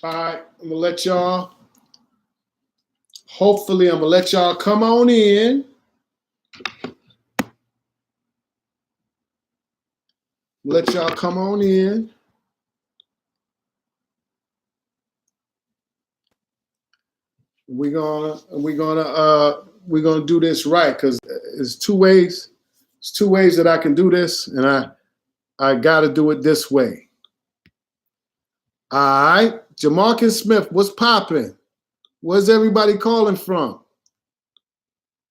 All right, I'm gonna let y'all. Hopefully, I'm gonna let y'all come on in. Let y'all come on in. We're gonna do this right because it's two ways. It's two ways that I can do this, and I gotta do it this way. All right, Jamarcus Smith, what's popping? Where's everybody calling from?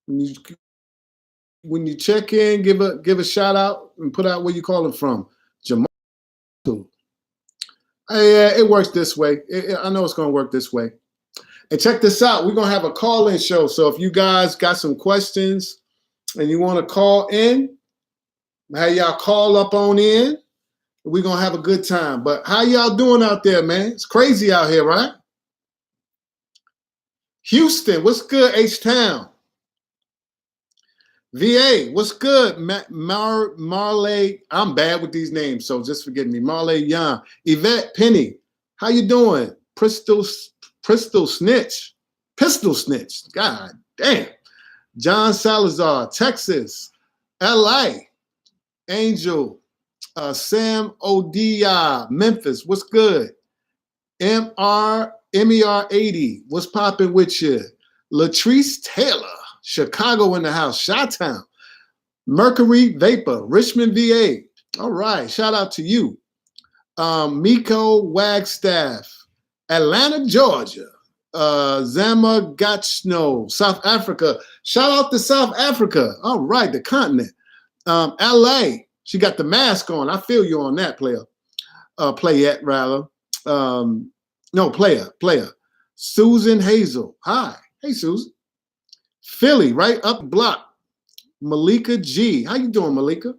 When you check in, give a shout out and put out where you're calling from. Jamarcus. Yeah, it works this way. I know it's gonna work this way. And check this out. We're gonna have a call-in show. So if you guys got some questions and you want to call in, have y'all call up on in. We're gonna have a good time. But how y'all doing out there, man? It's crazy out here, right? Houston, what's good? H-Town. VA, what's good? Marley, I'm bad with these names, so just forgive me. Marley Young. Yvette Penny, how you doing? Pistol Snitch. God damn. John Salazar, Texas. LA. Angel. Sam Odia, Memphis, what's good? MER80, what's popping with you? Latrice Taylor, Chicago in the house, Chi-Town. Mercury Vapor, Richmond, VA. All right, shout out to you. Miko Wagstaff, Atlanta, Georgia. Zama Gachno, South Africa. Shout out to South Africa. All right, the continent. LA, she got the mask on. I feel you on that, player. Playette, rather. No, player. Susan Hazel. Hi. Hey, Susan. Philly, right up block. Malika G. How you doing, Malika?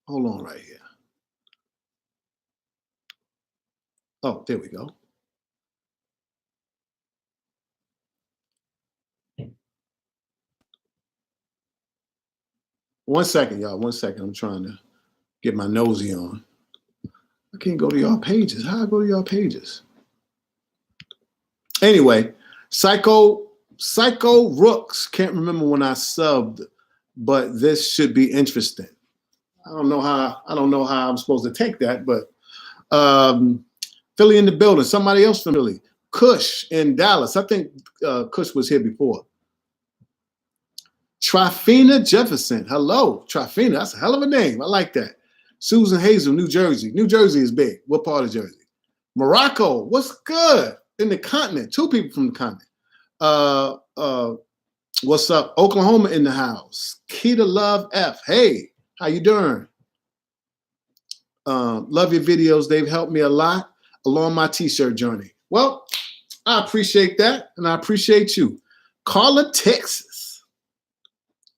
Hold on right here. Oh, there we go. One second, y'all. 1 second. I'm trying to get my nosy on. I can't go to y'all pages. How do I go to y'all pages? Anyway, Psycho Rooks. Can't remember when I subbed, but this should be interesting. I don't know how I'm supposed to take that, but Philly in the building. Somebody else from Philly. Kush in Dallas. I think Kush was here before. Trifina Jefferson. Hello, Trifina. That's a hell of a name. I like that. Susan Hazel, New Jersey. New Jersey is big. What part of Jersey? Morocco. What's good? In the continent. Two people from the continent. What's up? Oklahoma in the house. Keita Love F. Hey, how you doing? Love your videos. They've helped me a lot along my t-shirt journey. Well, I appreciate that, and I appreciate you. Carla, Texas.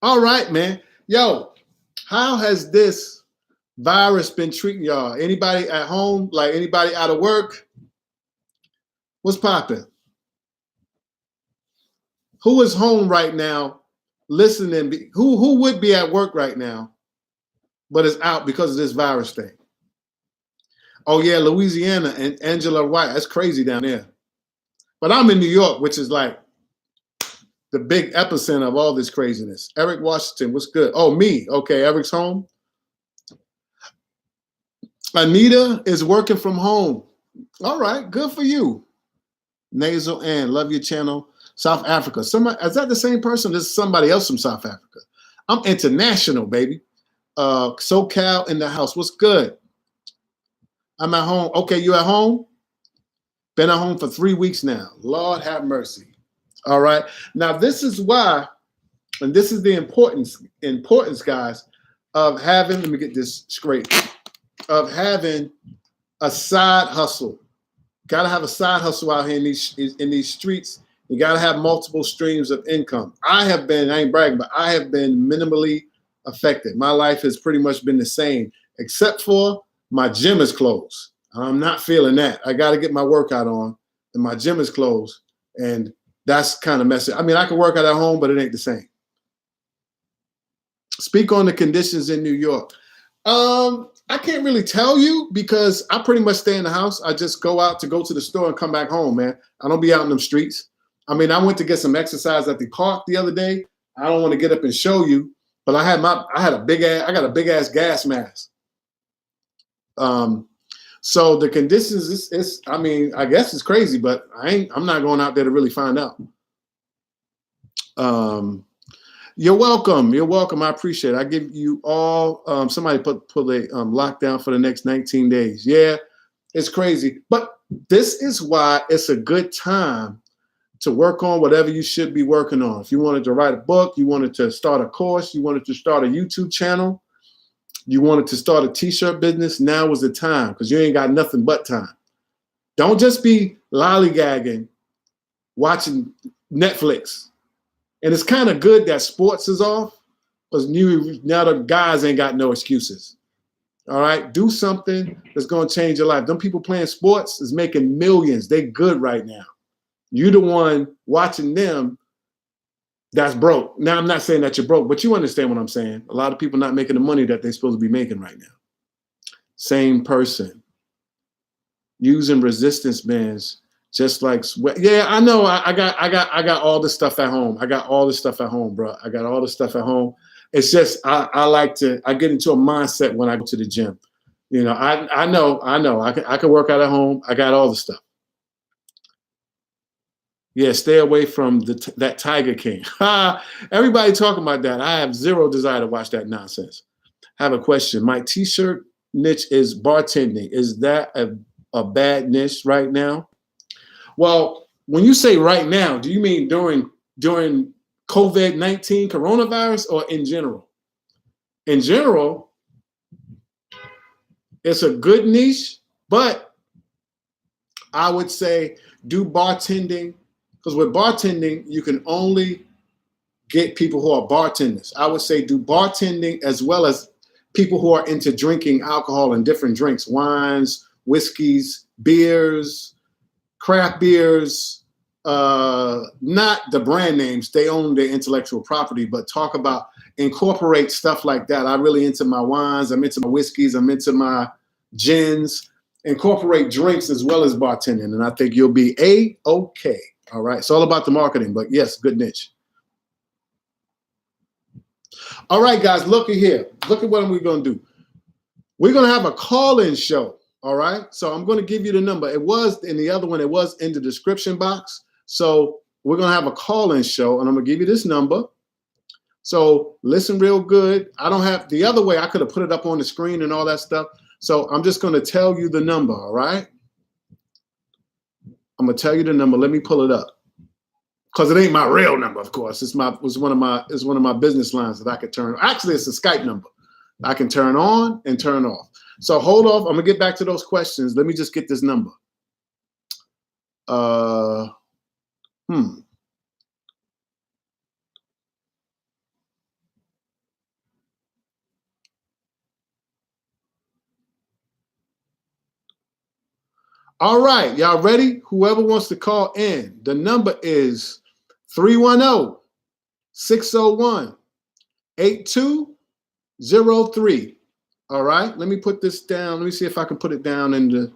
All right, man. Yo, how has this virus been treating y'all? Anybody at home? Like anybody out of work? What's popping? Who is home right now listening? Who would be at work right now, but is out because of this virus thing? Oh, yeah, Louisiana and Angela White. That's crazy down there. But I'm in New York, which is like the big epicenter of all this craziness. Eric Washington, what's good? Oh, me. Okay, Eric's home. Anita is working from home. All right, good for you. Nasal Ann, love your channel. South Africa. Somebody, is that the same person? This is somebody else from South Africa. I'm international, baby. SoCal in the house. What's good? I'm at home. Okay, you at home? Been at home for 3 weeks now. Lord have mercy. All right. Now, this is why, and this is the importance, guys, of having, let me get this straight, of having a side hustle. Got to have a side hustle out here in these streets. You got to have multiple streams of income. I ain't bragging, but I have been minimally affected. My life has pretty much been the same, except for my gym is closed. I'm not feeling that. I got to get my workout on, and my gym is closed, and that's kind of messy. I mean, I can work out at home, but it ain't the same. Speak on the conditions in New York. I can't really tell you because I pretty much stay in the house. I just go out to the store and come back home, man. I don't be out in them streets. I mean, I went to get some exercise at the park the other day. I don't want to get up and show you, but I got a big ass gas mask. So the conditions is I mean, I guess it's crazy, but I'm not going out there to really find out. You're welcome. You're welcome. I appreciate it. I give you all. Somebody put a lockdown for the next 19 days. Yeah, it's crazy. But this is why it's a good time to work on whatever you should be working on. If you wanted to write a book, you wanted to start a course, you wanted to start a YouTube channel, you wanted to start a t-shirt business, now is the time because you ain't got nothing but time. Don't just be lollygagging, watching Netflix. And it's kind of good that sports is off because now the guys ain't got no excuses. All right? Do something that's going to change your life. Them people playing sports is making millions. They good right now. You the one watching them that's broke. Now, I'm not saying that you're broke, but you understand what I'm saying. A lot of people not making the money that they're supposed to be making right now. Same person. Using resistance bands. Just like sweat. Yeah, I know. I got all this stuff at home. I got all this stuff at home, bro. I got all this stuff at home. It's just I get into a mindset when I go to the gym. You know, I know. I can work out at home. I got all the stuff. Yeah, stay away from that Tiger King. Everybody talking about that. I have zero desire to watch that nonsense. I have a question. My t-shirt niche is bartending. Is that a bad niche right now? Well, when you say right now, do you mean during COVID-19 coronavirus or in general? In general, it's a good niche, but I would say do bartending because with bartending, you can only get people who are bartenders. I would say do bartending as well as people who are into drinking alcohol and different drinks, wines, whiskeys, beers, craft beers, not the brand names, they own their intellectual property, but talk about incorporate stuff like that. I'm really into my wines, I'm into my whiskeys, I'm into my gins, incorporate drinks as well as bartending, and I think you'll be A-okay. All right, it's all about the marketing, but yes, good niche. All right, guys, look at here. Look at what we're going to do. We're going to have a call-in show. All right, so I'm going to give you the number. It was in the other one. It was in the description box. So we're going to have a call-in show, and I'm going to give you this number. So listen real good. I don't have the other way. I could have put it up on the screen and all that stuff. So I'm just going to tell you the number. All right, I'm going to tell you the number. Let me pull it up because it ain't my real number, of course. It's one of my business lines that I could turn. Actually, it's a Skype number. I can turn on and turn off. So hold off. I'm gonna get back to those questions. Let me just get this number. All right, y'all ready? Whoever wants to call in, the number is 310-601-8203. All right, let me put this down. Let me see if I can put it down in the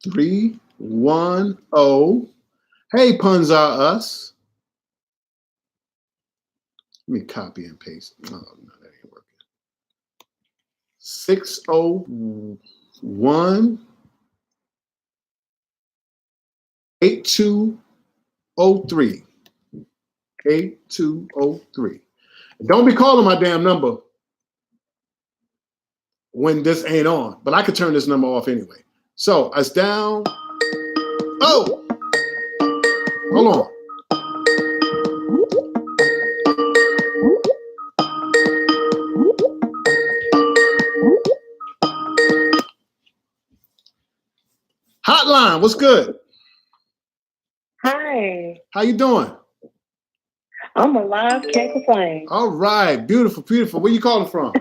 310. Hey, puns are us. Let me copy and paste. Oh, no, that ain't working. 601 8203. 8203. Don't be calling my damn number when this ain't on, but I could turn this number off anyway. So it's down. Oh, hold on. Hotline, what's good? Hi. How you doing? I'm alive, can't complain. All right, beautiful, beautiful. Where you calling from?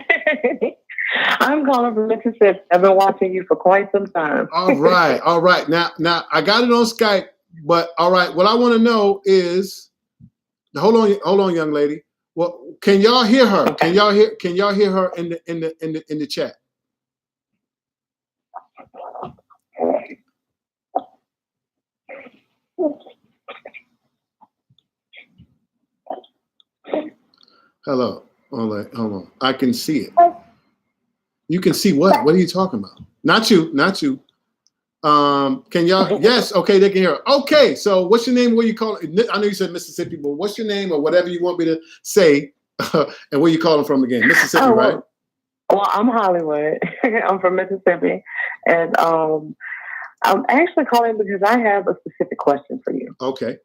I'm calling from Mississippi. I've been watching you for quite some time. All right, all right. Now I got it on Skype, but all right, what I want to know is, hold on, young lady. Well, can y'all hear her? Can y'all hear her in the chat? Hello. Hold on. I can see it. You can see what? What are you talking about? Not you. Can y'all? Yes. Okay, they can hear. Okay. So, what's your name? Where you call? I know you said Mississippi, but what's your name or whatever you want me to say, and where you calling from again? Mississippi, right? Well, I'm Hollywood. I'm from Mississippi, and I'm actually calling because I have a specific question for you. Okay.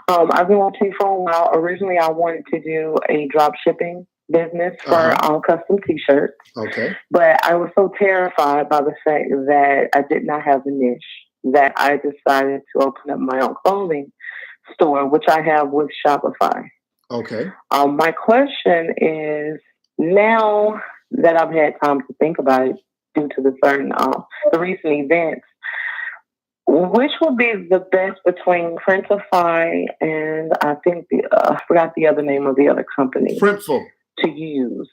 I've been watching you for a while. Originally, I wanted to do a drop shipping business for custom T-shirts. Okay. But I was so terrified by the fact that I did not have a niche that I decided to open up my own clothing store, which I have with Shopify. Okay. My question is, now that I've had time to think about it due to the recent events, which would be the best between Printify and I think I forgot the other name of the other company. Printful. To use.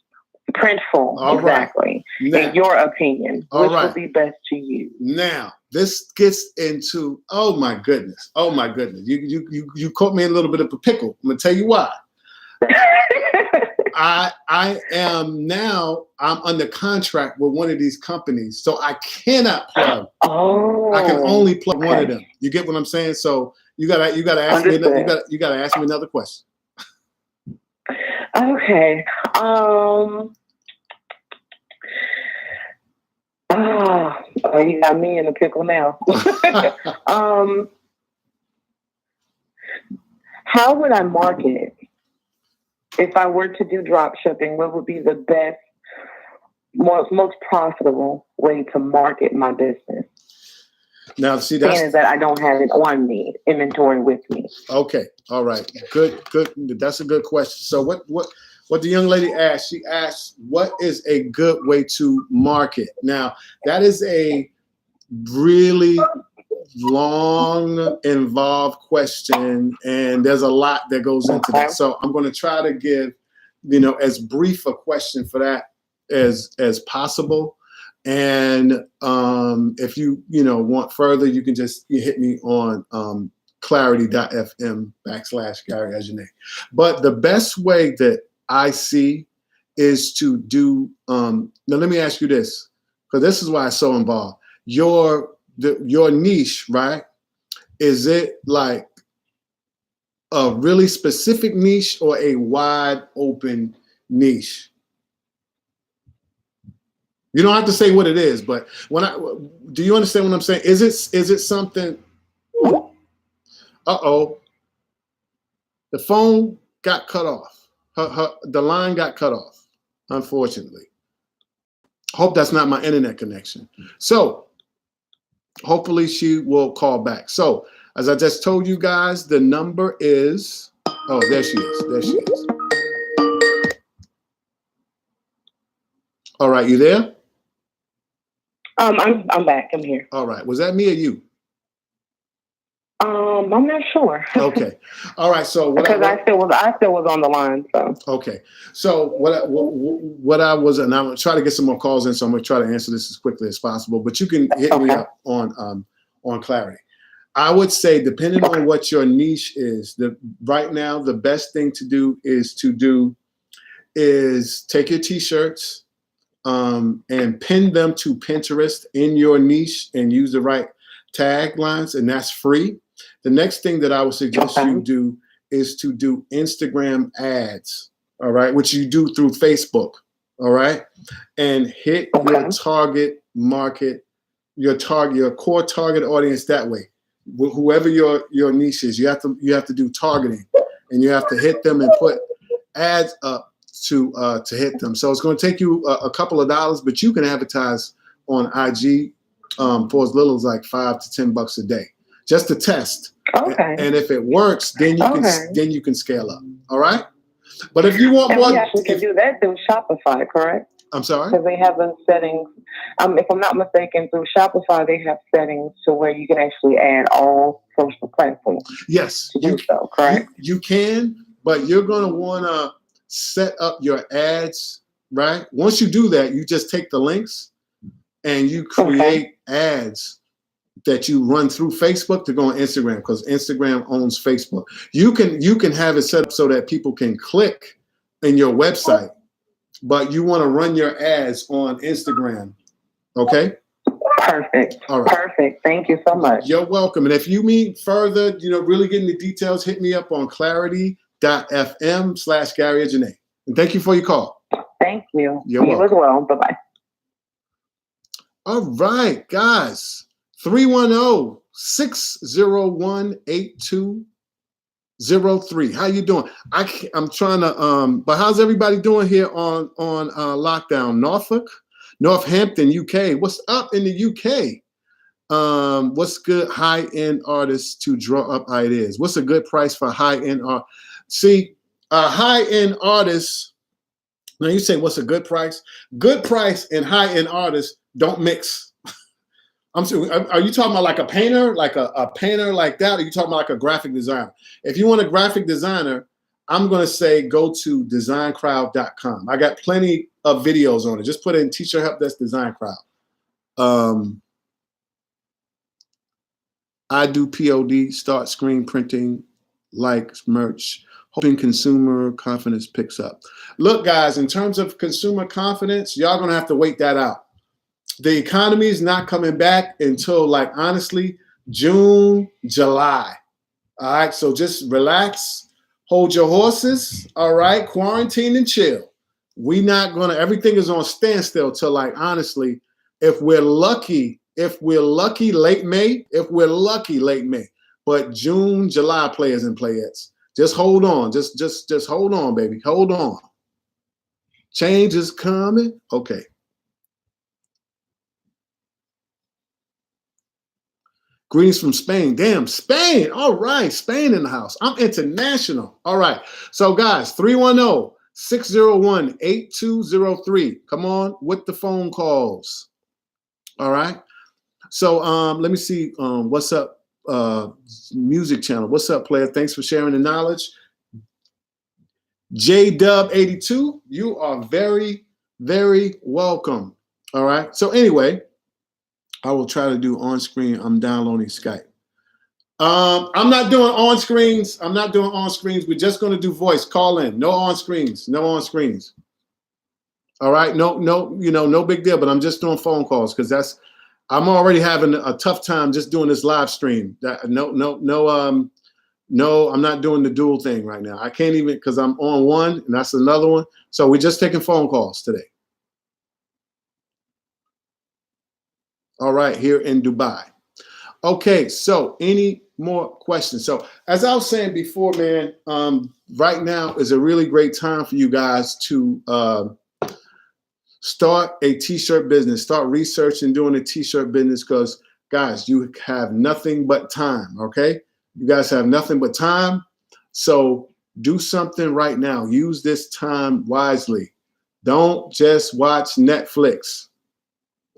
Printful, all exactly. Right. Now, in your opinion, which would be best to use? Now, this gets into oh my goodness. You caught me in a little bit of a pickle. I'm gonna tell you why. I'm under contract with one of these companies, so I cannot plug. I can only plug one of them. You get what I'm saying? So you gotta ask me. You gotta ask me another question. Okay. You got me in a pickle now. How would I market it? If I were to do drop shipping, what would be the best, most profitable way to market my business? Now, see, that's that I don't have it on me, inventory with me. Okay, all right, good. That's a good question. So, what the young lady asked? She asked, "What is a good way to market?" Now, that is a really long, involved question, and there's a lot that goes into that. So, I'm going to try to give, as brief a question for that as possible. And if you want further, you can just hit me on clarity.fm/Gary as your name. But the best way that I see is to do. Now, let me ask you this, because this is why it's so involved. Your niche, right? Is it like a really specific niche or a wide open niche? You don't have to say what it is, but do you understand what I'm saying? Is it something? The phone got cut off. The line got cut off, unfortunately. Hope that's not my internet connection. So hopefully she will call back. So as I just told you guys, the number is, there she is. All right, you there? I'm back. I'm here. All right. Was that me or you? I'm not sure. Okay. All right. So I still was on the line. So okay. So what I was, and I'm gonna try to get some more calls in. So I'm gonna try to answer this as quickly as possible. But you can hit me up on Clarity. I would say, depending on what your niche is, right now the best thing to do is take your T-shirts and pin them to Pinterest in your niche and use the right taglines, and that's free. The next thing that I would suggest you do is to do Instagram ads, all right, which you do through Facebook, all right, and hit your target market, your core target audience that way. Whoever your niche is, you have to do targeting, and you have to hit them and put ads up to hit them. So it's going to take you a couple of dollars, but you can advertise on IG for as little as like $5 to $10 a day, just to test. Okay. And if it works, then you can scale up. All right. But if you want more, you can do that through Shopify, correct? I'm sorry? Because they have the settings. If I'm not mistaken, through Shopify, they have settings to where you can actually add all social platforms. Yes. To do so, correct? You can, but you're going to want to set up your ads, right? Once you do that, you just take the links and you create ads that you run through Facebook to go on Instagram, because Instagram owns Facebook. You can have it set up so that people can click in your website, but you want to run your ads on Instagram. Okay? Perfect. All right. Perfect. Thank you so much. You're welcome. And if you need further, really getting the details, hit me up on clarity.fm/Gary Janae. And thank you for your call. Thank you. You're welcome. As well. Bye-bye. All right, guys. 310-601-8203. How you doing? I'm trying to but how's everybody doing here on lockdown? Northampton, UK. What's up in the UK? What's good high-end artists to draw up ideas? What's a good price for high-end art? See, high-end artists, now you say what's a good price? Good price and high-end artists don't mix. Are you talking about like a painter, like a painter like that? Or are you talking about like a graphic designer? If you want a graphic designer, I'm going to say go to designcrowd.com. I got plenty of videos on it. Just put in Teacher Help Desk Design Crowd. I do POD, start screen printing, likes, merch, hoping consumer confidence picks up. Look, guys, in terms of consumer confidence, y'all going to have to wait that out. The economy is not coming back until, like, honestly, June, July. All right, so just relax, hold your horses, all right, quarantine and chill. Everything is on standstill till, like, honestly, if we're lucky, late May. But June, July players and playettes. Just hold on. Just hold on, baby. Hold on. Change is coming. Okay. Greetings from Spain. Damn, Spain. All right. Spain in the house. I'm international. All right. So, guys, 310-601-8203. Come on with the phone calls. All right. So let me see. What's up, music channel? What's up, player? Thanks for sharing the knowledge. JDub82, you are very, very welcome. All right. So anyway, I will try to do on screen. I'm downloading Skype. I'm not doing on screens. We're just going to do voice. Call in. No on screens. All right. No big deal. But I'm just doing phone calls because I'm already having a tough time just doing this live stream. No, I'm not doing the dual thing right now. I can't even, because I'm on one and that's another one. So we're just taking phone calls today. All right, here in Dubai. Okay, so any more questions? So as I was saying before, man, right now is a really great time for you guys to start a t-shirt business. Start researching doing a t-shirt business because, guys, you have nothing but time, okay? You guys have nothing but time. So do something right now. Use this time wisely. Don't just watch Netflix,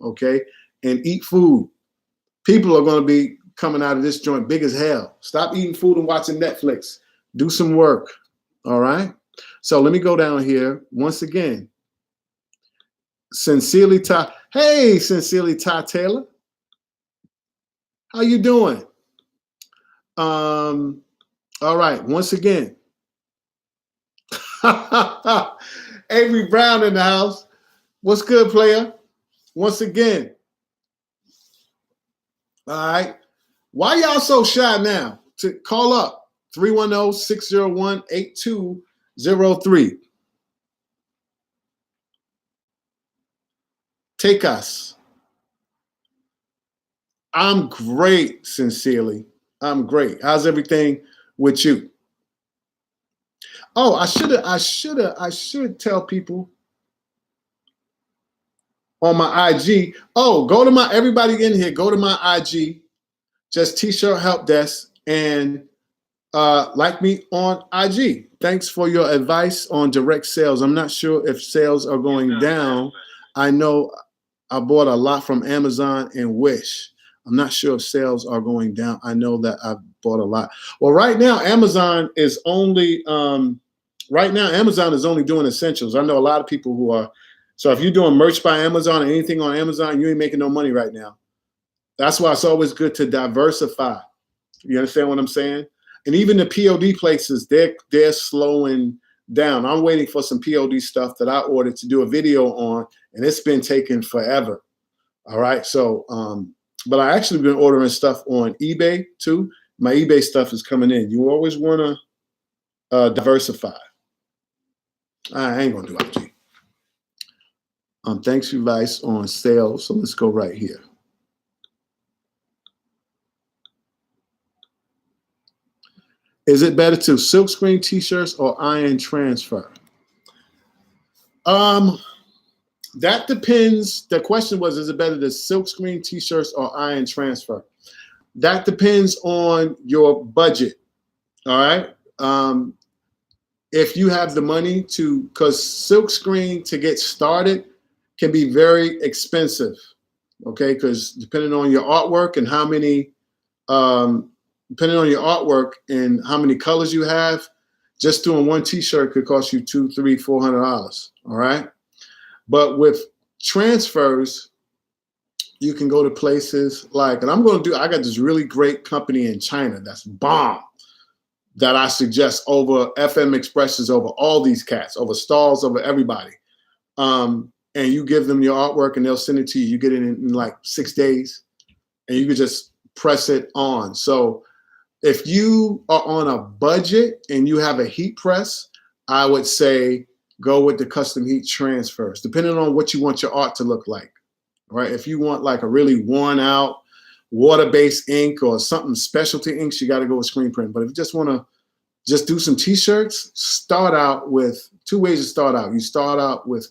okay? And eat food. People are going to be coming out of this joint big as hell. Stop eating food and watching Netflix. Do some work, all right? So let me go down here once again. Sincerely Ty. Hey, Sincerely Ty Taylor. How you doing? All right, once again. Avery Brown in the house. What's good, player? Once again. All right. Why y'all so shy now? To call up 310-601-8203. Take us. I'm great, Sincerely. I'm great. How's everything with you? Oh, I should tell people on my IG. Oh, everybody in here, go to my IG, just T-shirt help desk, and like me on IG. Thanks for your advice on direct sales. I'm not sure if sales are going down. I know I bought a lot from Amazon and Wish. I'm not sure if sales are going down. I know that I've bought a lot. Well, right now Amazon is only doing essentials. I know a lot of people who are. So if you're doing merch by Amazon or anything on Amazon, you ain't making no money right now. That's why it's always good to diversify. You understand what I'm saying? And even the POD places, they're slowing down. I'm waiting for some POD stuff that I ordered to do a video on, and it's been taking forever. All right. So, but I actually been ordering stuff on eBay too. My eBay stuff is coming in. You always want to diversify. I ain't gonna do IG. Thanks advice on sales. So let's go right here. Is it better to silkscreen t-shirts or iron transfer? That depends. The question was, is it better to silkscreen t-shirts or iron transfer? That depends on your budget. All right. If you have the money to, because silkscreen to get started can be very expensive. Okay, because depending on your artwork and how many colors you have, just doing one t-shirt could cost you $200, $300, $400. All right. But with transfers, you can go to places like, and I got this really great company in China that's bomb that I suggest over FM Expresses, over all these cats, over Stalls, over everybody. And you give them your artwork and they'll send it to you. You get it in like 6 days and you can just press it on. So if you are on a budget and you have a heat press, I would say go with the custom heat transfers, depending on what you want your art to look like, right? If you want like a really worn out water-based ink or something specialty inks, you got to go with screen print. But if you just want to just do some t-shirts, start out with two ways to start out. You start out with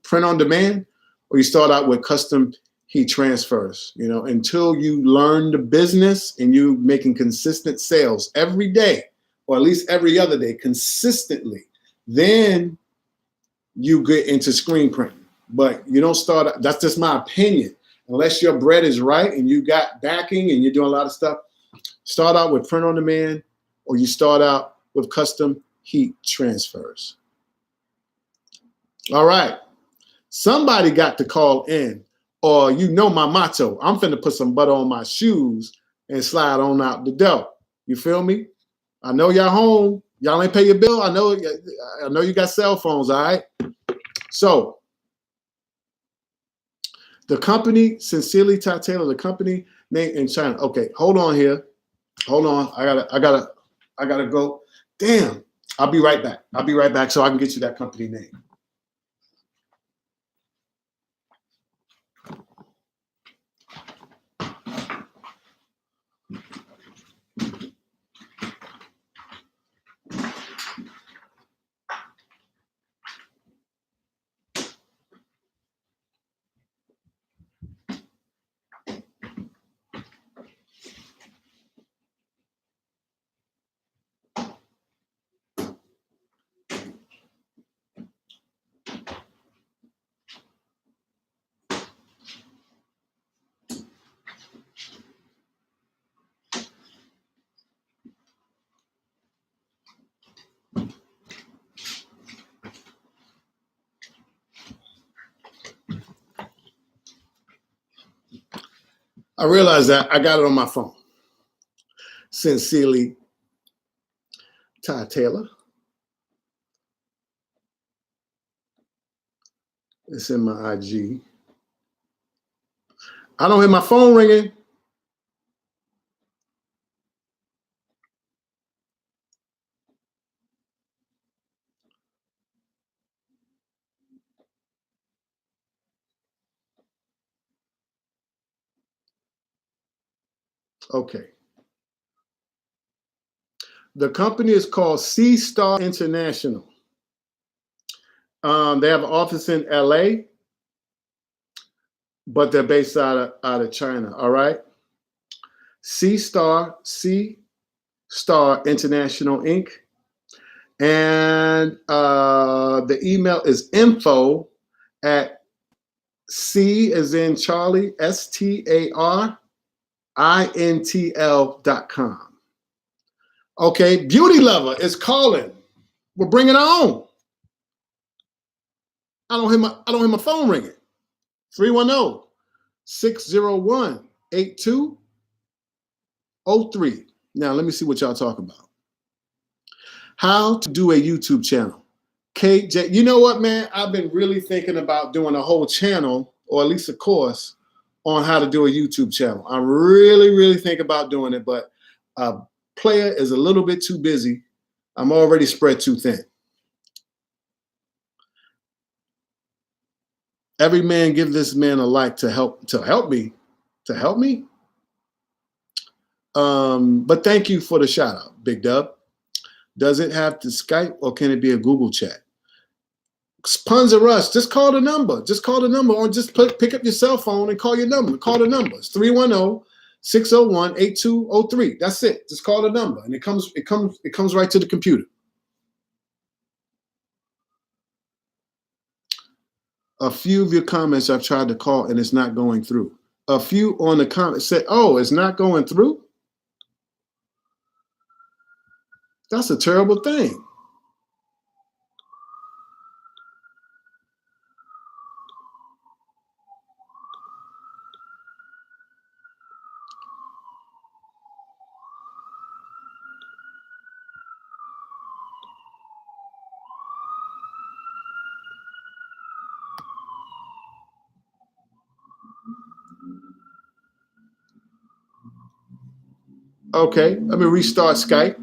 print on demand, or you start out with custom heat transfers, until you learn the business and you making consistent sales every day, or at least every other day, consistently. Then you get into screen printing. But you don't start, that's just my opinion. Unless your bread is right and you got backing and you're doing a lot of stuff, start out with print on demand, or you start out with custom heat transfers. All right. Somebody got to call in, or my motto, I'm finna put some butter on my shoes and slide on out the door. You feel me? I know y'all home. Y'all ain't pay your bill. I know you got cell phones, all right? So the company, Sincerely Ty Taylor, the company name in China. Okay, hold on here. Hold on. I gotta go. Damn. I'll be right back so I can get you that company name. I realized that I got it on my phone. Sincerely Ty Taylor. It's in my IG. I don't hear my phone ringing. Okay. The company is called C Star International. They have an office in LA, but they're based out of China. All right. C Star International Inc. And the email is info at C as in Charlie, STARINTL.com. Okay, Beauty Lover is calling. We'll bring it on. I don't hear my phone ringing. 310-601-8203. Now let me see what y'all talk about. How to do a YouTube channel. KJ, you know what, man? I've been really thinking about doing a whole channel, or at least a course, on how to do a YouTube channel. I really think about doing it, but Player is a little bit too busy. I'm already spread too thin. Every man give this man a like to help me. But thank you for the shout out, Big Dub. Does it have to Skype or can it be a Google chat? Puns or Rush, just call the number. Just call the number, or just pick up your cell phone and call your number. Call the number. It's 310-601-8203. That's it. Just call the number, and it comes right to the computer. A few of your comments I've tried to call and it's not going through. A few on the comments said, "Oh, it's not going through." That's a terrible thing. Okay, let me restart Skype.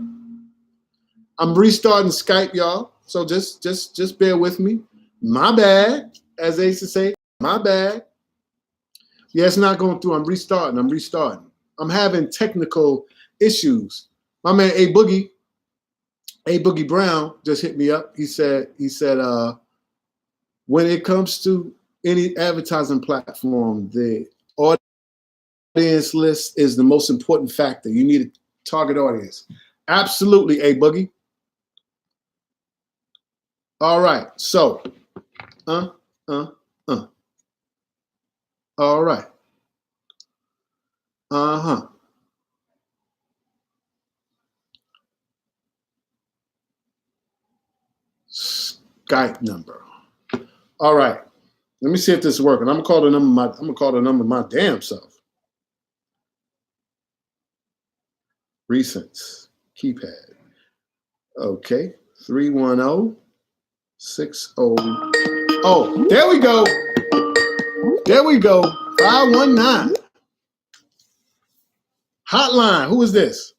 I'm restarting Skype, y'all. So just bear with me. My bad, as they used to say. My bad. Yeah, it's not going through. I'm restarting. I'm having technical issues. My man A Boogie Brown just hit me up. He said, when it comes to any advertising platform, the audience list is the most important factor. You need a target audience. Absolutely, A Boogie. All right. So, all right. Skype number. All right. Let me see if this is working. I'm gonna call the number my damn self. Recents. Keypad. Okay. 310-60. Oh, there we go. 519. Hotline. Who is this?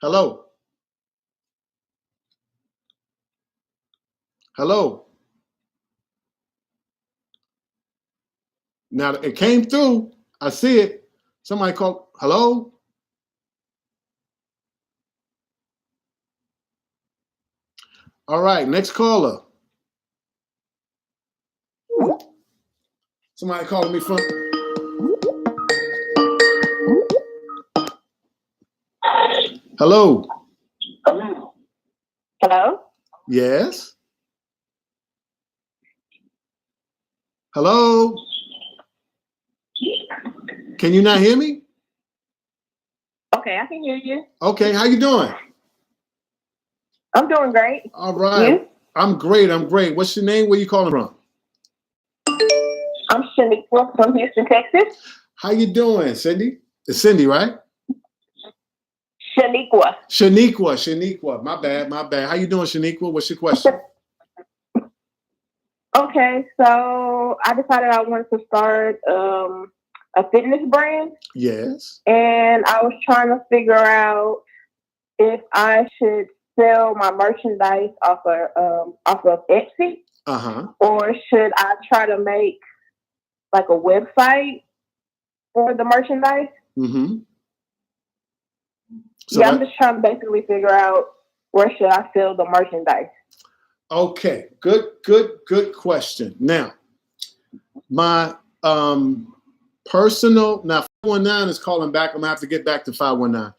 Hello. Now it came through. I see it. Somebody called. Hello. All right. Next caller. Somebody calling me from. Hello. Hello? Yes. Hello. Can you not hear me? Okay, I can hear you. Okay, how you doing? I'm doing great. All right. You? I'm great. What's your name? Where you calling from? I'm Shaniqua from Houston, Texas. How you doing, Cindy? It's Cindy, right? Shaniqua. My bad. How you doing, Shaniqua? What's your question? Okay, so I decided I wanted to start a fitness brand. Yes. And I was trying to figure out if I should sell my merchandise off of Etsy. Or should I try to make like a website for the merchandise? Mm-hmm. So yeah, I'm just trying to basically figure out where should I sell the merchandise. Okay, good question. Now, my personal, now 519 is calling back. I'm gonna have to get back to 519.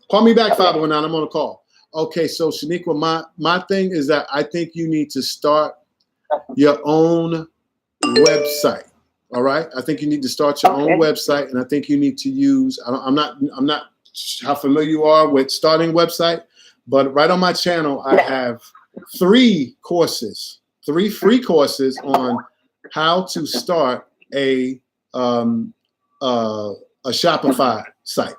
Call me back, 519. I'm on a call. Okay, so Shaniqua, my thing is that I think you need to start your own website. All right, I think you need to start your own website, and I think you need to use. I'm not how familiar you are with starting website. But right on my channel, I have 3 courses, 3 free courses on how to start a Shopify site.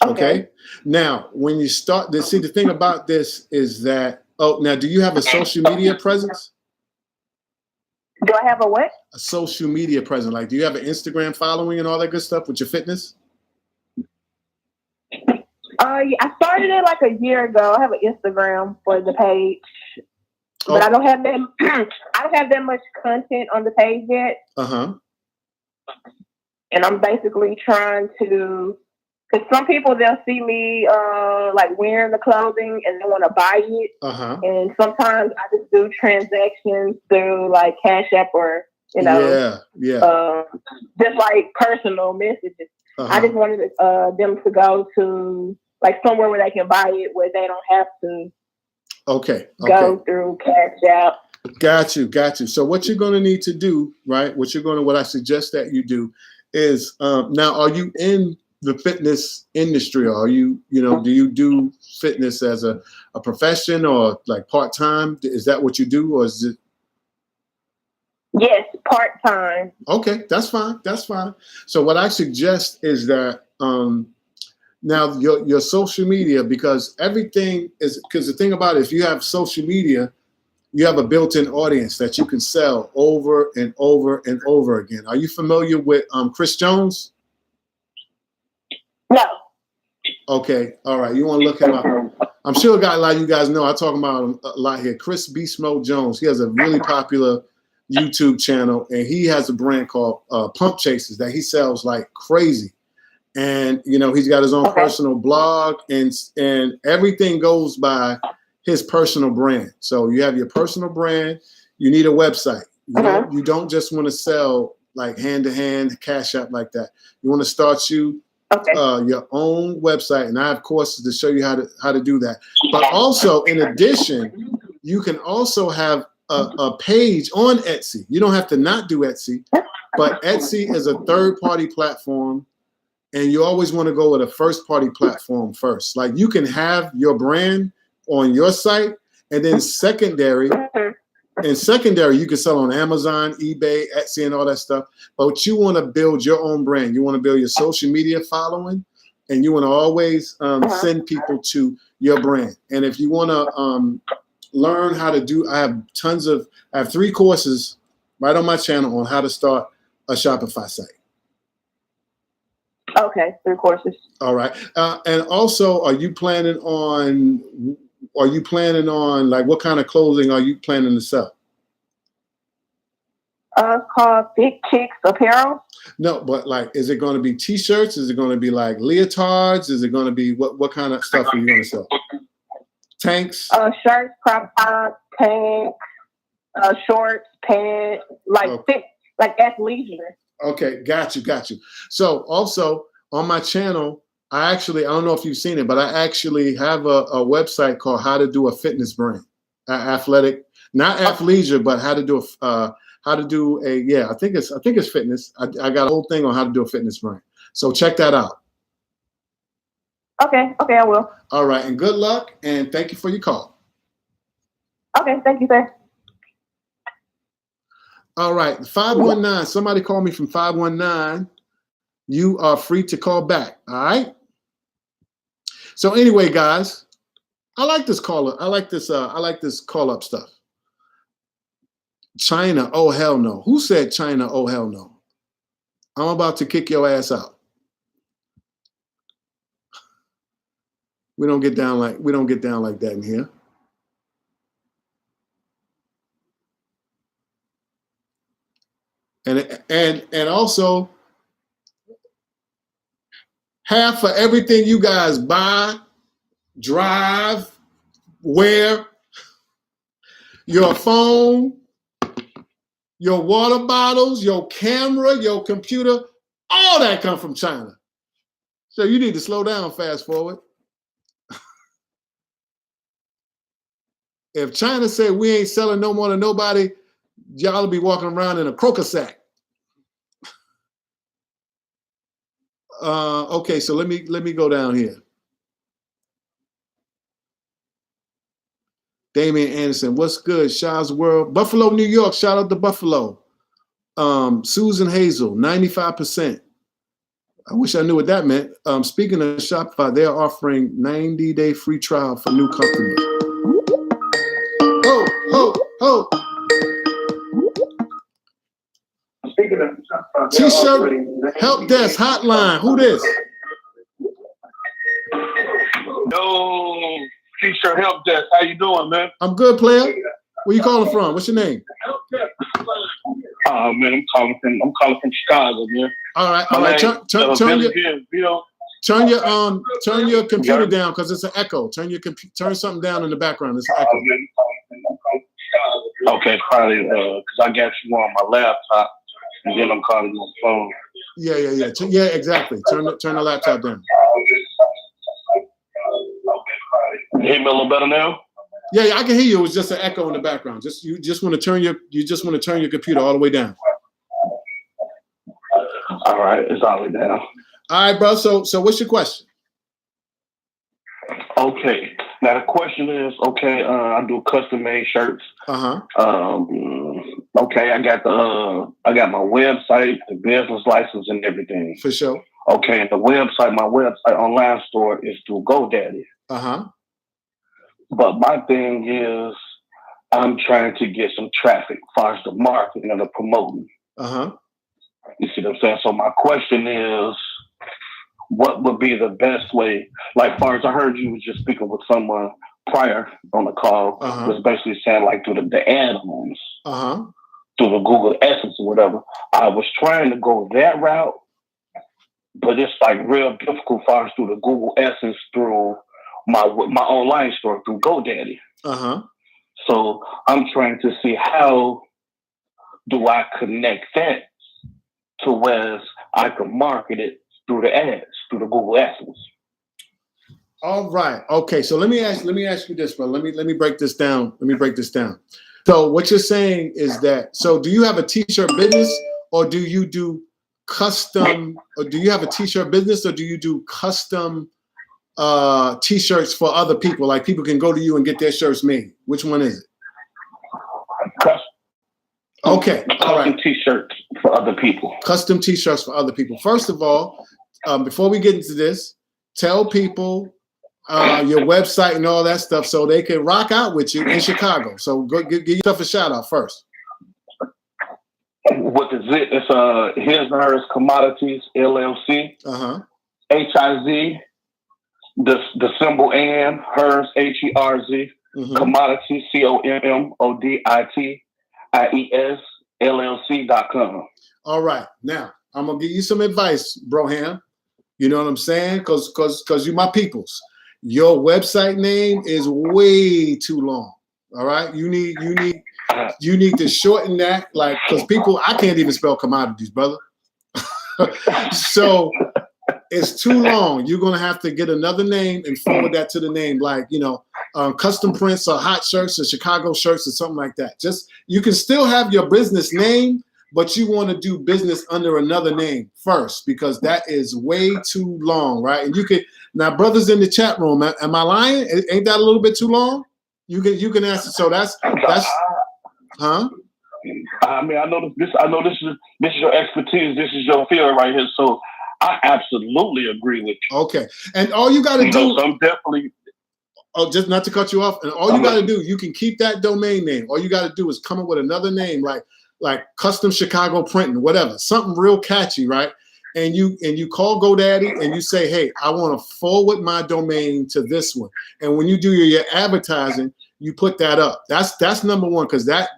Okay. Now, when you start this, see, the thing about this is that, now, do you have a social media presence? Do I have a what? A social media presence. Like, do you have an Instagram following and all that good stuff with your fitness? Yeah, I started it like a year ago. I have an Instagram for the page, but I don't have that. I don't have that much content on the page yet. And I'm basically trying to, because some people, they'll see me like wearing the clothing and they want to buy it. And sometimes I just do transactions through like Cash App or just like personal messages. I just wanted them to go to like somewhere where they can buy it, where they don't have to go through Cash App. Got you. So what you're going to need to do, right? What I suggest that you do is, now, are you in the fitness industry? Or are you, do you do fitness as a profession or like part-time? Is that what you do, or is it? Yes, part-time. Okay, that's fine. So what I suggest is that, now your social media, because the thing about it, if you have social media, you have a built-in audience that you can sell over and over and over again. Are you familiar with Chris Jones? No. Okay, all right. You want to look him up. I'm sure a lot of you guys know. I talk about him a lot here. Chris Beast Mode Jones. He has a really popular YouTube channel, and he has a brand called Pump Chasers that he sells like crazy. And he's got his own personal blog, and everything goes by his personal brand. So you have your personal brand. You need a website. You don't just want to sell like hand to hand, Cash App like that. You want to start your own website, and I have courses to show you how to do that. But also, in addition, you can also have a page on Etsy. You don't have to not do Etsy, but Etsy is a third-party platform, and you always want to go with a first-party platform first. Like, you can have your brand on your site, and then secondary, you can sell on Amazon, eBay, Etsy, and all that stuff. But you want to build your own brand. You want to build your social media following, and you want to always send people to your brand. And if you want to learn how to do, I have 3 courses right on my channel on how to start a Shopify site. Okay, 3 courses. All right. And also, are you planning on like, what kind of clothing are you planning to sell? It's called Big Chicks Apparel. No, but like, is it going to be T-shirts? Is it going to be like leotards? Is it going to be what kind of stuff are you going to sell? Tanks? Shirts, crop tops, tanks, shorts, pants, like fit, like athleisure. Okay, got you. So also on my channel, I don't know if you've seen it, but I actually have a website called How to Do a Fitness Brand, athletic, not athleisure, but how to do I think it's fitness. I got a whole thing on how to do a fitness brand. So check that out. Okay, I will. All right, and good luck, and thank you for your call. Okay, thank you, sir. All right, 519. Somebody called me from 519. You are free to call back. All right. So anyway, guys, I like this caller. I like this call up stuff. China, oh hell no. Who said China, oh hell no? I'm about to kick your ass out. We don't get down like that in here. And also, half of everything you guys buy, drive, wear, your phone, your water bottles, your camera, your computer, all that come from China. So you need to slow down, fast forward. If China said we ain't selling no more to nobody, y'all will be walking around in a croaker sack. Okay, so let me go down here. Damian Anderson, what's good? Shaw's World, Buffalo, New York. Shout out to Buffalo. Susan Hazel, 95%. I wish I knew what that meant. Speaking of Shopify, they are offering 90-day free trial for new customers. Ho, ho, ho. Speaking of Shopify, T-shirt help desk hotline. Who this? No, T-shirt help desk. How you doing, man? I'm good, player. Where you calling from? What's your name? Oh man, I'm calling from Chicago, man. All right. Turn your computer down because it's an echo. Turn something down in the background. It's an echo. Okay, probably because I got you on my laptop, and then I'm calling you on the phone. Yeah, exactly. Turn the laptop down. You hear me a little better now? Yeah, I can hear you. It was just an echo in the background. You just want to turn your computer all the way down. All right, it's all the way down. All right, bro. So what's your question? Okay. Now the question is, I do custom made shirts. Uh-huh. Okay, I got my website, the business license, and everything. For sure. Okay, and my website online store is through GoDaddy. Uh-huh. But my thing is, I'm trying to get some traffic as far as the marketing and the promoting. Uh-huh. You see what I'm saying? So my question is, what would be the best way? Like, far as I heard you was just speaking with someone prior on the call, was basically saying like through the add-ons, through the Google Essence or whatever. I was trying to go that route, but it's like real difficult far as through the Google Essence through my online store through GoDaddy. Uh-huh. So I'm trying to see how do I connect that to where I can market it through the ads, through the Google Essence. All right. Okay. So let me ask you this, bro. Let me break this down. So what you're saying is that, so do you have a t-shirt business or do you do custom, or do you have a t-shirt business or do you do custom t-shirts for other people? Like people can go to you and get their shirts made. Which one is it? Okay. All right. Custom t-shirts for other people. Custom t-shirts for other people. First of all, before we get into this, tell people your website and all that stuff so they can rock out with you in Chicago. So go give yourself a shout out first. What is it? It's His and Hers Commodities LLC. HIZ, the symbol and hers HERZ, commodities COMMODITIES LLC.com. All right, now I'm gonna give you some advice, Broham. You know what I'm saying? Cause you my peoples. Your website name is way too long. All right, you need to shorten that, like, because people, I can't even spell commodities, brother. So it's too long. You're gonna have to get another name and forward that to the name, like, custom prints or hot shirts or Chicago shirts or something like that. Just, you can still have your business name, but you want to do business under another name first, because that is way too long, right? And you can, now brothers in the chat room, am I lying? Ain't that a little bit too long? You can answer. So that's huh? I mean, I know this is your expertise. This is your field right here. So I absolutely agree with you. Okay, and all you got to do. So I'm definitely. Oh, just not to cut you off. And all you got to do, you can keep that domain name. All you got to do is come up with another name, like Custom Chicago Printing, whatever, something real catchy, right? And you call GoDaddy and you say, hey, I want to forward my domain to this one. And when you do your advertising, you put that up. That's number one, because that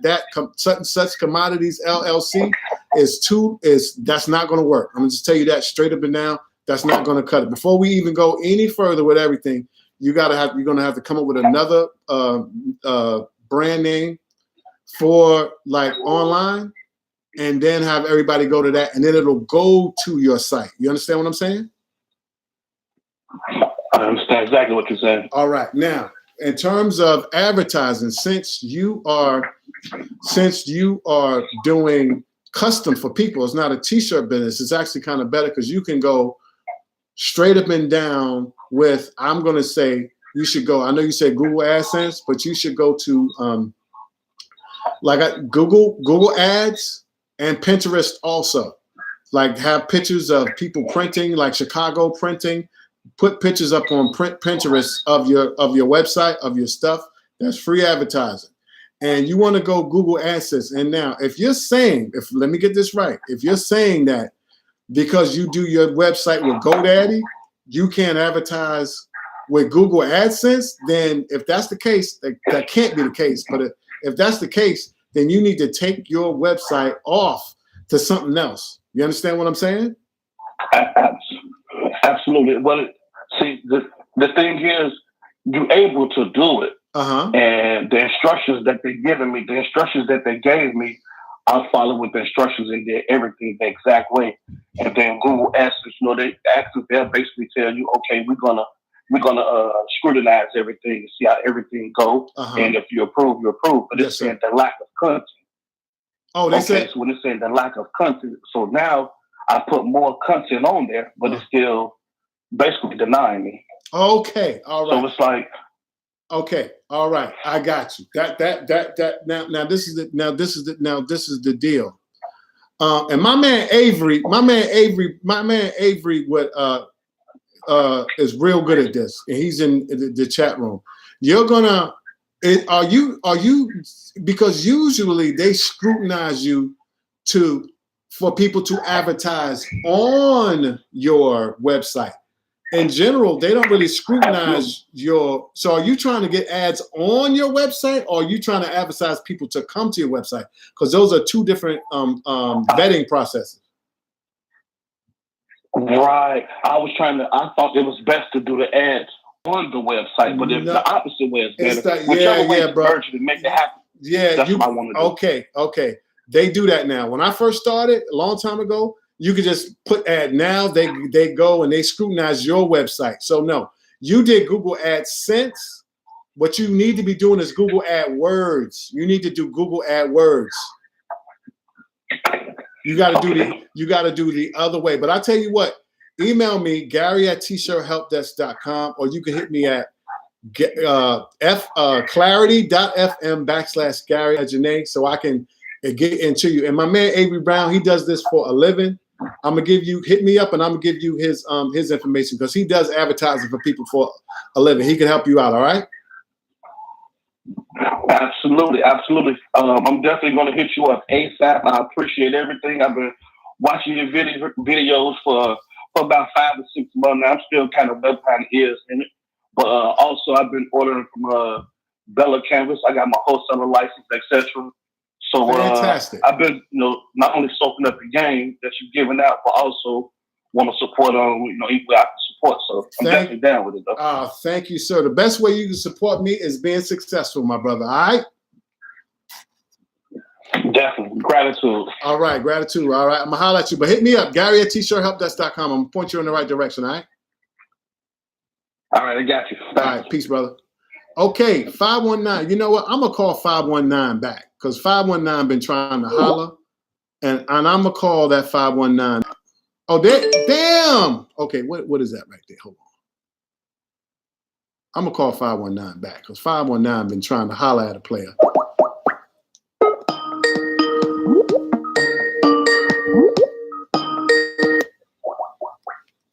such and such commodities LLC that's not going to work. I'm gonna just tell you that straight up and down. That's not going to cut it. Before we even go any further with everything, you're gonna have to come up with another brand name for like online, and then have everybody go to that, and then it'll go to your site. You understand what I'm saying? I understand exactly what you're saying. All right. Now, in terms of advertising, since you are doing custom for people, it's not a t-shirt business. It's actually kind of better because you can go straight up and down with, I'm going to say, you should go. I know you said Google AdSense, but you should go to Google Ads and Pinterest also. Like have pictures of people printing, like Chicago printing. Put pictures up on Pinterest of your website, of your stuff. That's free advertising. And you want to go Google AdSense. And now, if you're saying, let me get this right, if you're saying that because you do your website with GoDaddy, you can't advertise with Google AdSense, then if that's the case, that can't be the case. But if that's the case, then you need to take your website off to something else. You understand what I'm saying? Absolutely. Well, see, the thing is, you're able to do it. And the instructions that they gave me, I follow with the instructions and did everything the exact way. And then Google AdSense, they'll basically tell you, okay, we're gonna scrutinize everything and see how everything goes. And if you approve, you approve. But it's saying the lack of content. Oh, they said. So when it's saying the lack of content, so now I put more content on there, but it's still basically denying me. Okay, all right. So it's like, okay, all right, I got you. That now this is the deal. And my man Avery is real good at this, and he's in the chat room. You're gonna. Are you because usually they scrutinize you for people to advertise on your website. In general, they don't really scrutinize so are you trying to get ads on your website, or are you trying to advertise people to come to your website? Because those are two different vetting processes. Right. I thought it was best to do the ads on the website, but if the opposite way is better, whichever way to merge it and make it happen. Yeah, that's what I want to do. Okay. They do that now. When I first started a long time ago, you could just put ad. Now they go and they scrutinize your website. So no, you did Google AdSense. What you need to be doing is Google AdWords. You need to do Google AdWords. You got to do the other way. But I tell you what, email me, Gary@tshirthelpdesk.com, or you can hit me at clarity.fm/Gary so I can get into you. And my man Avery Brown, he does this for a living. I'm gonna hit me up, and I'm gonna give you his information, because he does advertising for people for a living. He can help you out. All right. Absolutely. I'm definitely gonna hit you up ASAP. I appreciate everything. I've been watching your videos for about 5 to 6 months now. I'm still kind of ears in it, but also I've been ordering from Bella Canvas. I got my wholesaler license, etc. So I've been, not only soaking up the game that you're giving out, but also want to support equal out support. So I'm definitely down with it, though. Thank you, sir. The best way you can support me is being successful, my brother. All right. Definitely. Gratitude. All right. Gratitude. All right. I'm gonna holler at you, but hit me up, Gary@tshirthelpdesk.com. I'm gonna point you in the right direction. All right. All right. I got you. All right. Peace, brother. Okay. 519. You know what? I'm gonna call 519 back, because 519 been trying to holler, and I'm gonna call that 519. Oh, damn. Okay. What is that right there? Hold on. I'm gonna call 519 back, because 519 been trying to holler at a player.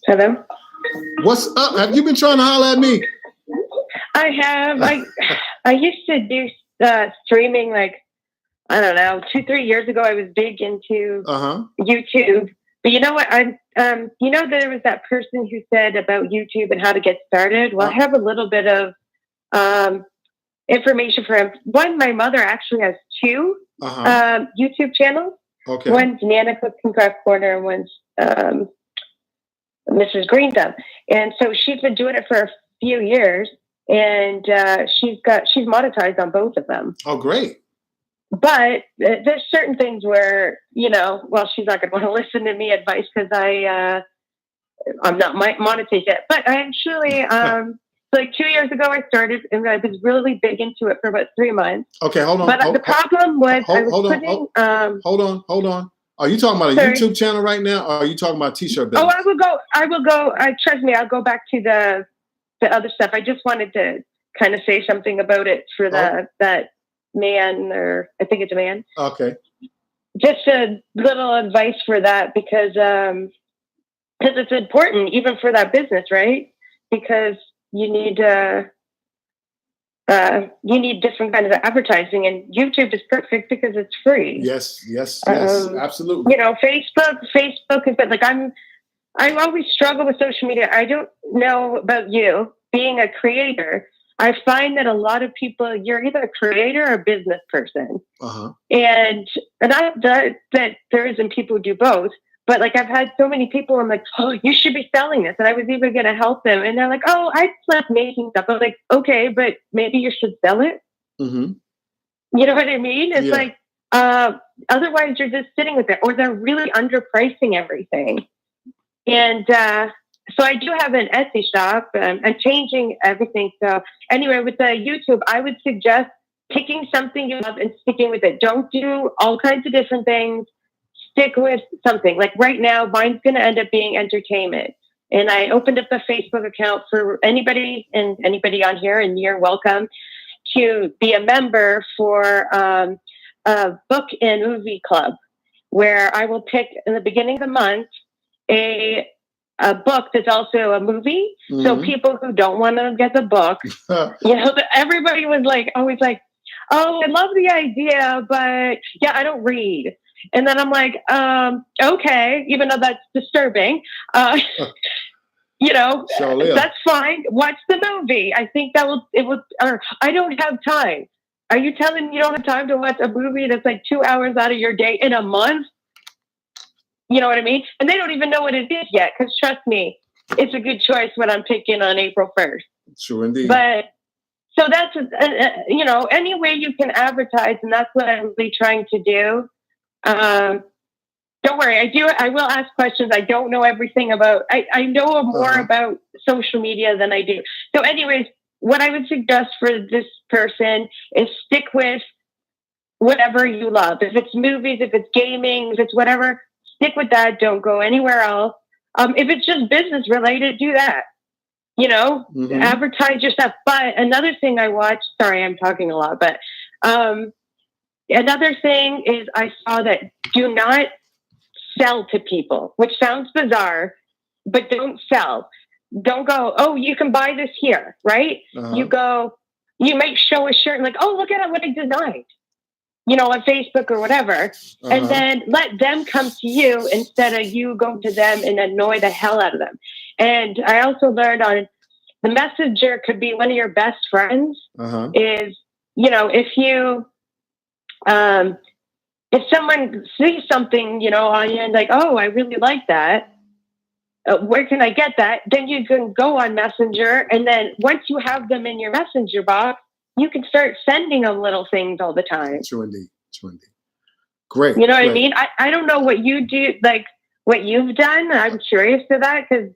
Hello? What's up? Have you been trying to holler at me? I have. I used to do streaming, like, I don't know, 2-3 years ago. I was big into YouTube. But you know what? There was that person who said about YouTube and how to get started. Well, I have a little bit of information for him. One, my mother actually has 2 YouTube channels. Okay. One's Nana Cooks and Craft Corner, and one's Mrs. Green Thumb. And so she's been doing it for a few years, and she's monetized on both of them. Oh, great. But there's certain things where, she's not going to want to listen to me advice, because I'm not monetized yet. But I actually, like 2 years ago, I started, and I was really big into it for about 3 months. Okay, hold on. But the problem was hold on. Are you talking about a Sorry. YouTube channel right now, or are you talking about t-shirt business? Oh, I will go. Trust me, I'll go back to the other stuff. I just wanted to kind of say something about it for that man, or I think it's a man. Okay. Just a little advice for that, because it's important even for that business, right? Because you need different kinds of advertising, and YouTube is perfect because it's free. Yes, absolutely. Facebook is, but like I always struggle with social media. I don't know about you being a creator. I find that a lot of people, you're either a creator or a business person. And that there isn't people who do both. But like, I've had so many people, I'm like, oh, you should be selling this. And I was even going to help them. And they're like, oh, I left making stuff. I was like, okay, but maybe you should sell it. Mm-hmm. You know what I mean? It's like, otherwise you're just sitting with it, or they're really underpricing everything. And so I do have an Etsy shop. I'm changing everything. So anyway, with the YouTube, I would suggest picking something you love and sticking with it. Don't do all kinds of different things. Stick with something. Like right now, mine's going to end up being entertainment. And I opened up a Facebook account for anybody on here, and you're welcome to be a member for a book and movie club, where I will pick in the beginning of the month a book that's also a movie. Mm-hmm. So people who don't want to get the book, everybody was like, always like, oh, I love the idea, but yeah, I don't read. And then I'm like, okay, even though that's disturbing, that's fine. Watch the movie. I think or I don't have time. Are you telling me you don't have time to watch a movie that's like 2 hours out of your day in a month? You know what I mean? And they don't even know what it is yet, because trust me, it's a good choice when I'm picking on April 1st. Sure, indeed. But so that's, any way you can advertise, and that's what I'm really trying to do. Don't worry, I will ask questions. I don't know everything about, I know more about social media than I do. So anyways, what I would suggest for this person is stick with whatever you love. If it's movies, if it's gaming, if it's whatever, stick with that. Don't go anywhere else. If it's just business related, do that. Advertise your stuff. But another thing I watched, sorry, I'm talking a lot, but another thing is I saw that do not sell to people, which sounds bizarre, but don't sell. Don't go, oh, you can buy this here, right? You might show a shirt and like, oh, look at what I designed, on Facebook or whatever. And then let them come to you instead of you going to them and annoy the hell out of them. And I also learned on the messenger could be one of your best friends is, if you, if someone sees something, on you and like, oh, I really like that. Where can I get that? Then you can go on Messenger. And then once you have them in your Messenger box, you can start sending them little things all the time. True indeed. Great. You know what I mean? I don't know what you do, like what you've done. I'm curious to that, because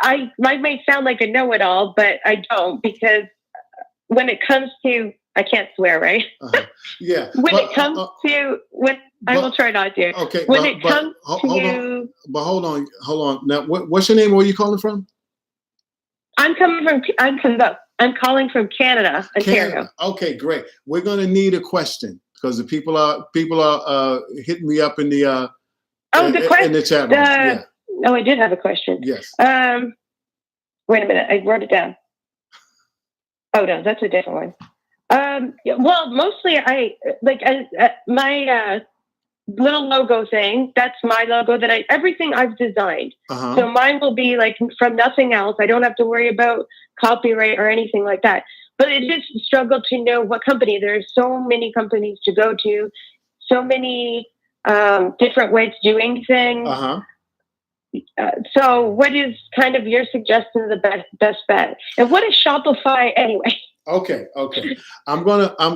I may sound like a know-it-all, but I don't, because when it comes to, I can't swear, right? Yeah. I will try not to. Okay. When it comes to... But hold on. Now, what's your name? Where are you calling from? I'm calling from Canada, Ontario. Canada. Okay, great. We're going to need a question, because the people are hitting me up in the in the chat room. Oh, I did have a question. Yes. Wait a minute. I wrote it down. Oh no, that's a different one. Well, mostly I like my little logo thing. That's my logo everything I've designed. So mine will be like from nothing else. I don't have to worry about copyright or anything like that. But it is a struggle to know what company. There's so many companies to go to, so many different ways of doing things. So what is kind of your suggestion of the best bet? And what is Shopify anyway? Okay.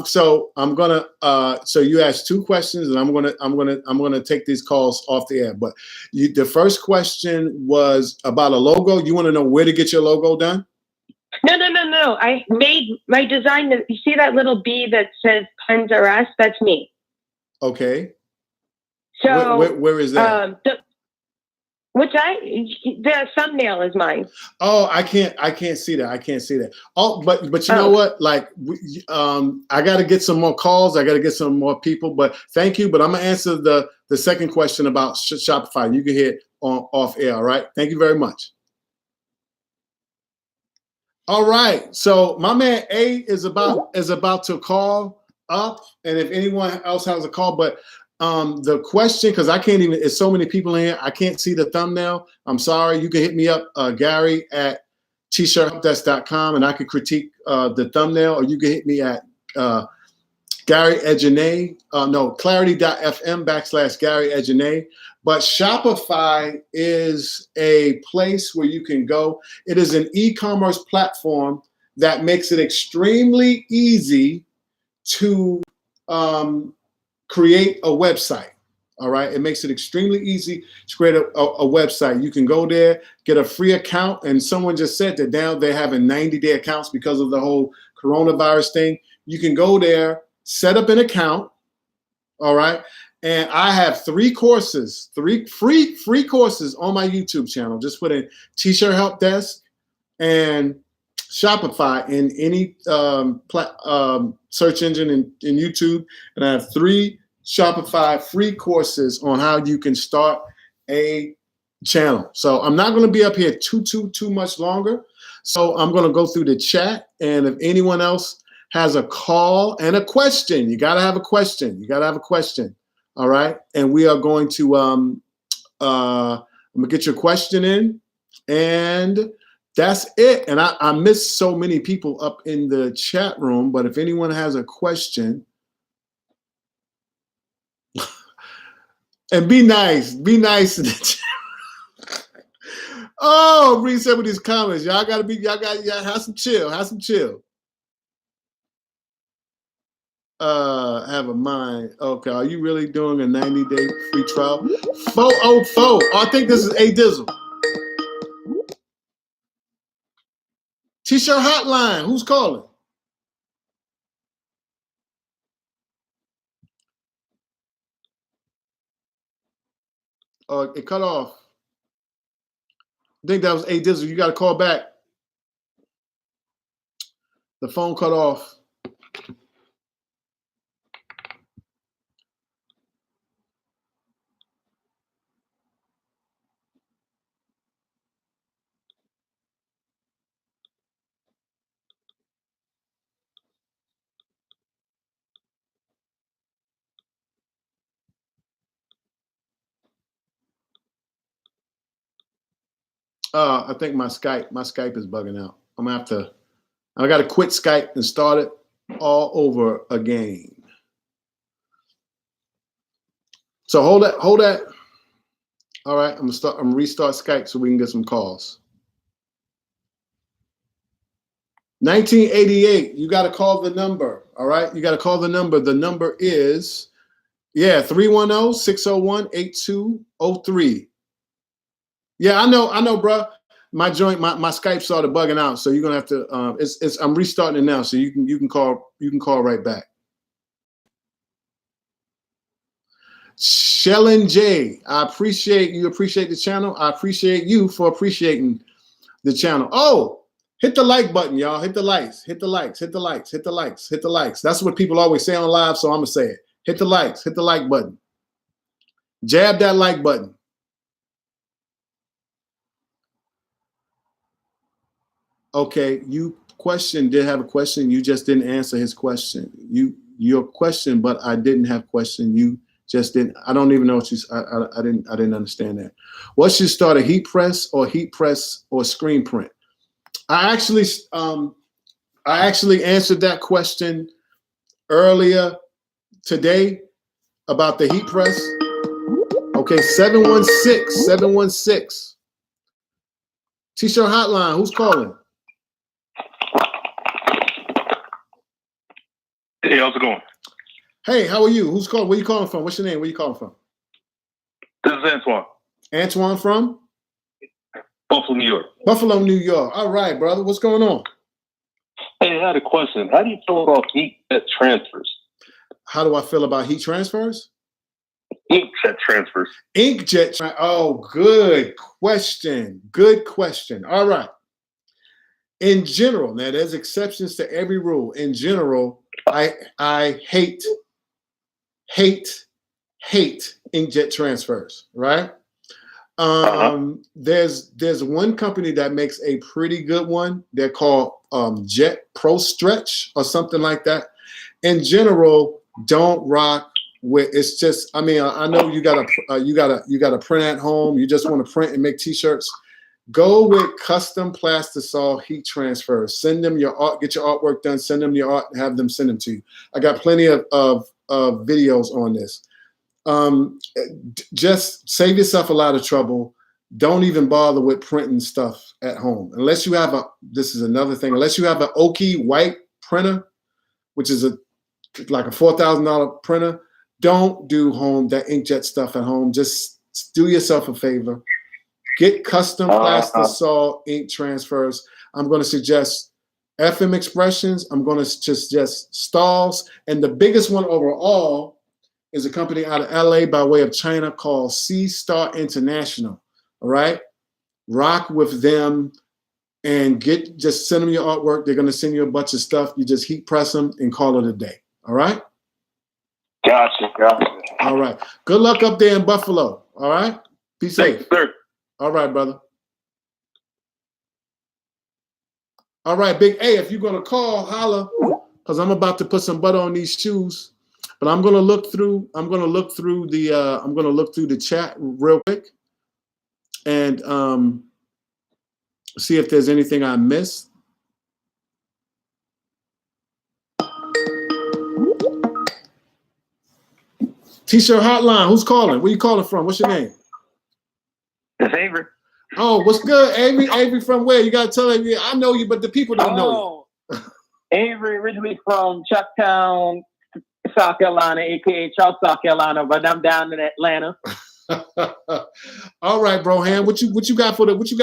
So you asked two questions, and I'm gonna take these calls off the air. But the first question was about a logo. You want to know where to get your logo done? No. I made my design. You see that little bee that says Puns R Us? That's me. Okay. So where is that? The thumbnail is mine. Oh, I can't see that. I can't see that. Oh, but you know what? Like, I got to get some more calls. I got to get some more people. But thank you. But I'm gonna answer the second question about Shopify. You can hit on off air. All right. Thank you very much. All right. So my man A is about to call up, and if anyone else has a call, but the question, because I can't even, it's so many people in here, I can't see the thumbnail. I'm sorry. You can hit me up, Gary at t-shirthelpdesk.com, and I could critique the thumbnail, or you can hit me at Gary Edgenay, clarity.fm/Gary Edgenay. But Shopify is a place where you can go. It is an e-commerce platform that makes it extremely easy to create a website. All right. It makes it extremely easy to create a website. You can go there, get a free account. And someone just said that now they're having 90-day accounts because of the whole coronavirus thing. You can go there, set up an account. All right. And I have three free courses on my YouTube channel. Just put in T-shirt help desk and Shopify in any search engine in YouTube. And I have 3 Shopify free courses on how you can start a channel. So I'm not going to be up here too much longer. So I'm going to go through the chat. And if anyone else has a call and a question, you got to have a question. All right. And we are going to, I'm going to get your question in, and that's it. And I missed so many people up in the chat room, but if anyone has a question, and be nice in the chat. Oh, read some of these comments. Y'all got have some chill. Have a mind. Okay, are you really doing a 90-day free trial? 404. Oh, I think this is A Dizzle. T-shirt hotline. Who's calling? Oh, it cut off. I think that was A Dizzle. You got to call back. The phone cut off. I think my Skype is bugging out. I got to quit Skype and start it all over again. So hold that. All right, I'm gonna restart Skype so we can get some calls. 1988, you got to call the number. All right, you got to call the number. The number is 310-601-8203. Yeah, I know, bro. My Skype started bugging out, so you're gonna have to. I'm restarting it now, so you can call right back. Shellin J, I appreciate you. Appreciate the channel. I appreciate you for appreciating the channel. Oh, hit the like button, y'all. Hit the likes. That's what people always say on live, so I'm gonna say it. Hit the likes. Hit the like button. Jab that like button. Okay, you did have a question. You just didn't answer his question. Your question, but I didn't have question. You just didn't. I don't even know what you. I didn't understand that. What should start, a heat press or screen print? I actually answered that question earlier today about the heat press. Okay, 716. T-shirt hotline. Who's calling? Hey, how's it going? Hey, how are you? Who's calling? Where you calling from? What's your name? Where you calling from? This is Antoine. Antoine from? Buffalo, New York. Buffalo, New York. All right, brother. What's going on? Hey, I had a question. How do you feel about heat transfers? How do I feel about heat transfers? Inkjet transfers. Inkjet. Oh, good question. Good question. All right. In general, now there's exceptions to every rule. In general, I hate inkjet transfers, right? There's one company that makes a pretty good one. They're called Jet Pro Stretch or something like that. In general, don't rock with. It's just. I mean, I know you got a print at home. You just want to print and make T-shirts. Go with custom plastisol heat transfers. Send them your art. Get your artwork done. Send them your art and have them send them to you. I got plenty of videos on this. Just save yourself a lot of trouble. Don't even bother with printing stuff at home unless you have this is another thing. Unless you have an Oki white printer, which is like a $4,000 printer, don't do that inkjet stuff at home. Just do yourself a favor. Get custom plastisol ink transfers. I'm going to suggest FM Expressions. I'm going to suggest Stalls. And the biggest one overall is a company out of LA by way of China called C Star International. All right? Rock with them and just send them your artwork. They're going to send you a bunch of stuff. You just heat press them and call it a day. All right? Gotcha. All right. Good luck up there in Buffalo. All right? Be safe. Thanks, sir. All right, brother. All right, Big A, if you're going to call, holla, because I'm about to put some butter on these shoes. But I'm going to look through the chat real quick and see if there's anything I missed. T-shirt hotline, who's calling? Where you calling from? What's your name? It's Avery. Oh, what's good, Avery? Avery from where? You got to tell Avery. I know you, but the people don't know you. Avery, originally from Chucktown, South Carolina, aka Charles, South Carolina, but I'm down in Atlanta. All right, bro, Ham. What you got for the people? What you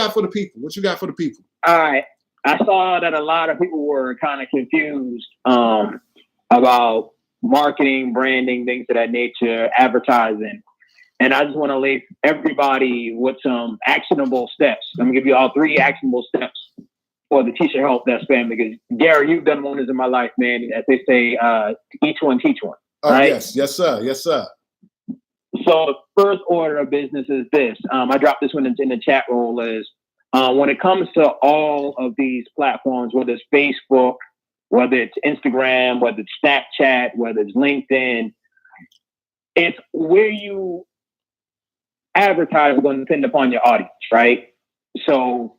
got for the people? All right. I saw that a lot of people were kind of confused about marketing, branding, things of that nature, advertising. And I just want to leave everybody with some actionable steps. I'm going to give you all 3 actionable steps for the T-shirt help desk family. Because Gary, you've done wonders in my life, man. As they say, each one teach one. Right? Yes, sir. So the first order of business is this. I dropped this one in the chat roll. Is when it comes to all of these platforms, whether it's Facebook, whether it's Instagram, whether it's Snapchat, whether it's LinkedIn, it's where you advertise is going to depend upon your audience, right? So,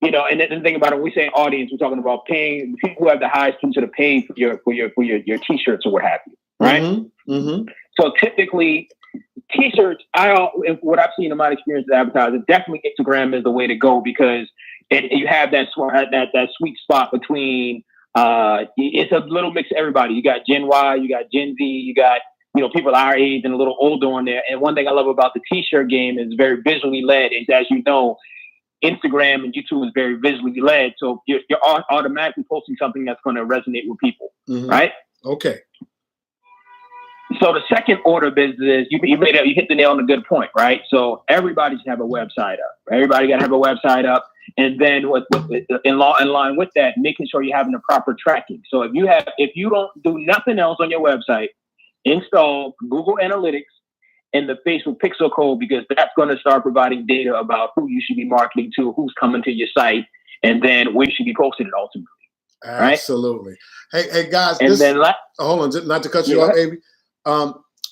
and the thing about it, when we say audience, we're talking about paying people who have the highest potential to pay for your T-shirts or what have you, right? Mm-hmm. Mm-hmm. So typically, T-shirts, what I've seen in my experience as advertising, definitely Instagram is the way to go because you have that sweet spot between. It's a little mix of everybody. You got Gen Y, you got Gen Z, you got people our age and a little older on there. And one thing I love about the T-shirt game is very visually led. Is as you know, Instagram and YouTube is very visually led. So you're automatically posting something that's going to resonate with people, right? Okay. So the second order of business is you hit the nail on a good point, right? So everybody should have a website up. Everybody got to have a website up, and then in line with that, making sure you're having the proper tracking. So if you don't do nothing else on your website, install Google Analytics and the Facebook Pixel Code because that's going to start providing data about who you should be marketing to, who's coming to your site, and then where you should be posting it ultimately. Absolutely. Right? Hey guys, hold on, not to cut you off, Avery.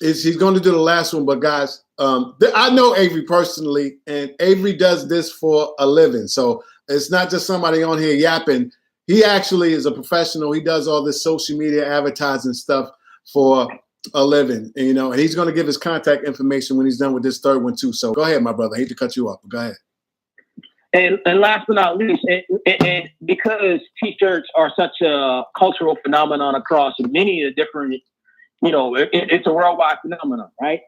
He's going to do the last one, but guys, I know Avery personally, and Avery does this for a living. So it's not just somebody on here yapping. He actually is a professional. He does all this social media advertising stuff for a living, and he's going to give his contact information when he's done with this third one too. So go ahead, my brother. I hate to cut you off, but go ahead. And last but not least, and because T-shirts are such a cultural phenomenon across many of the different, it's a worldwide phenomenon, right?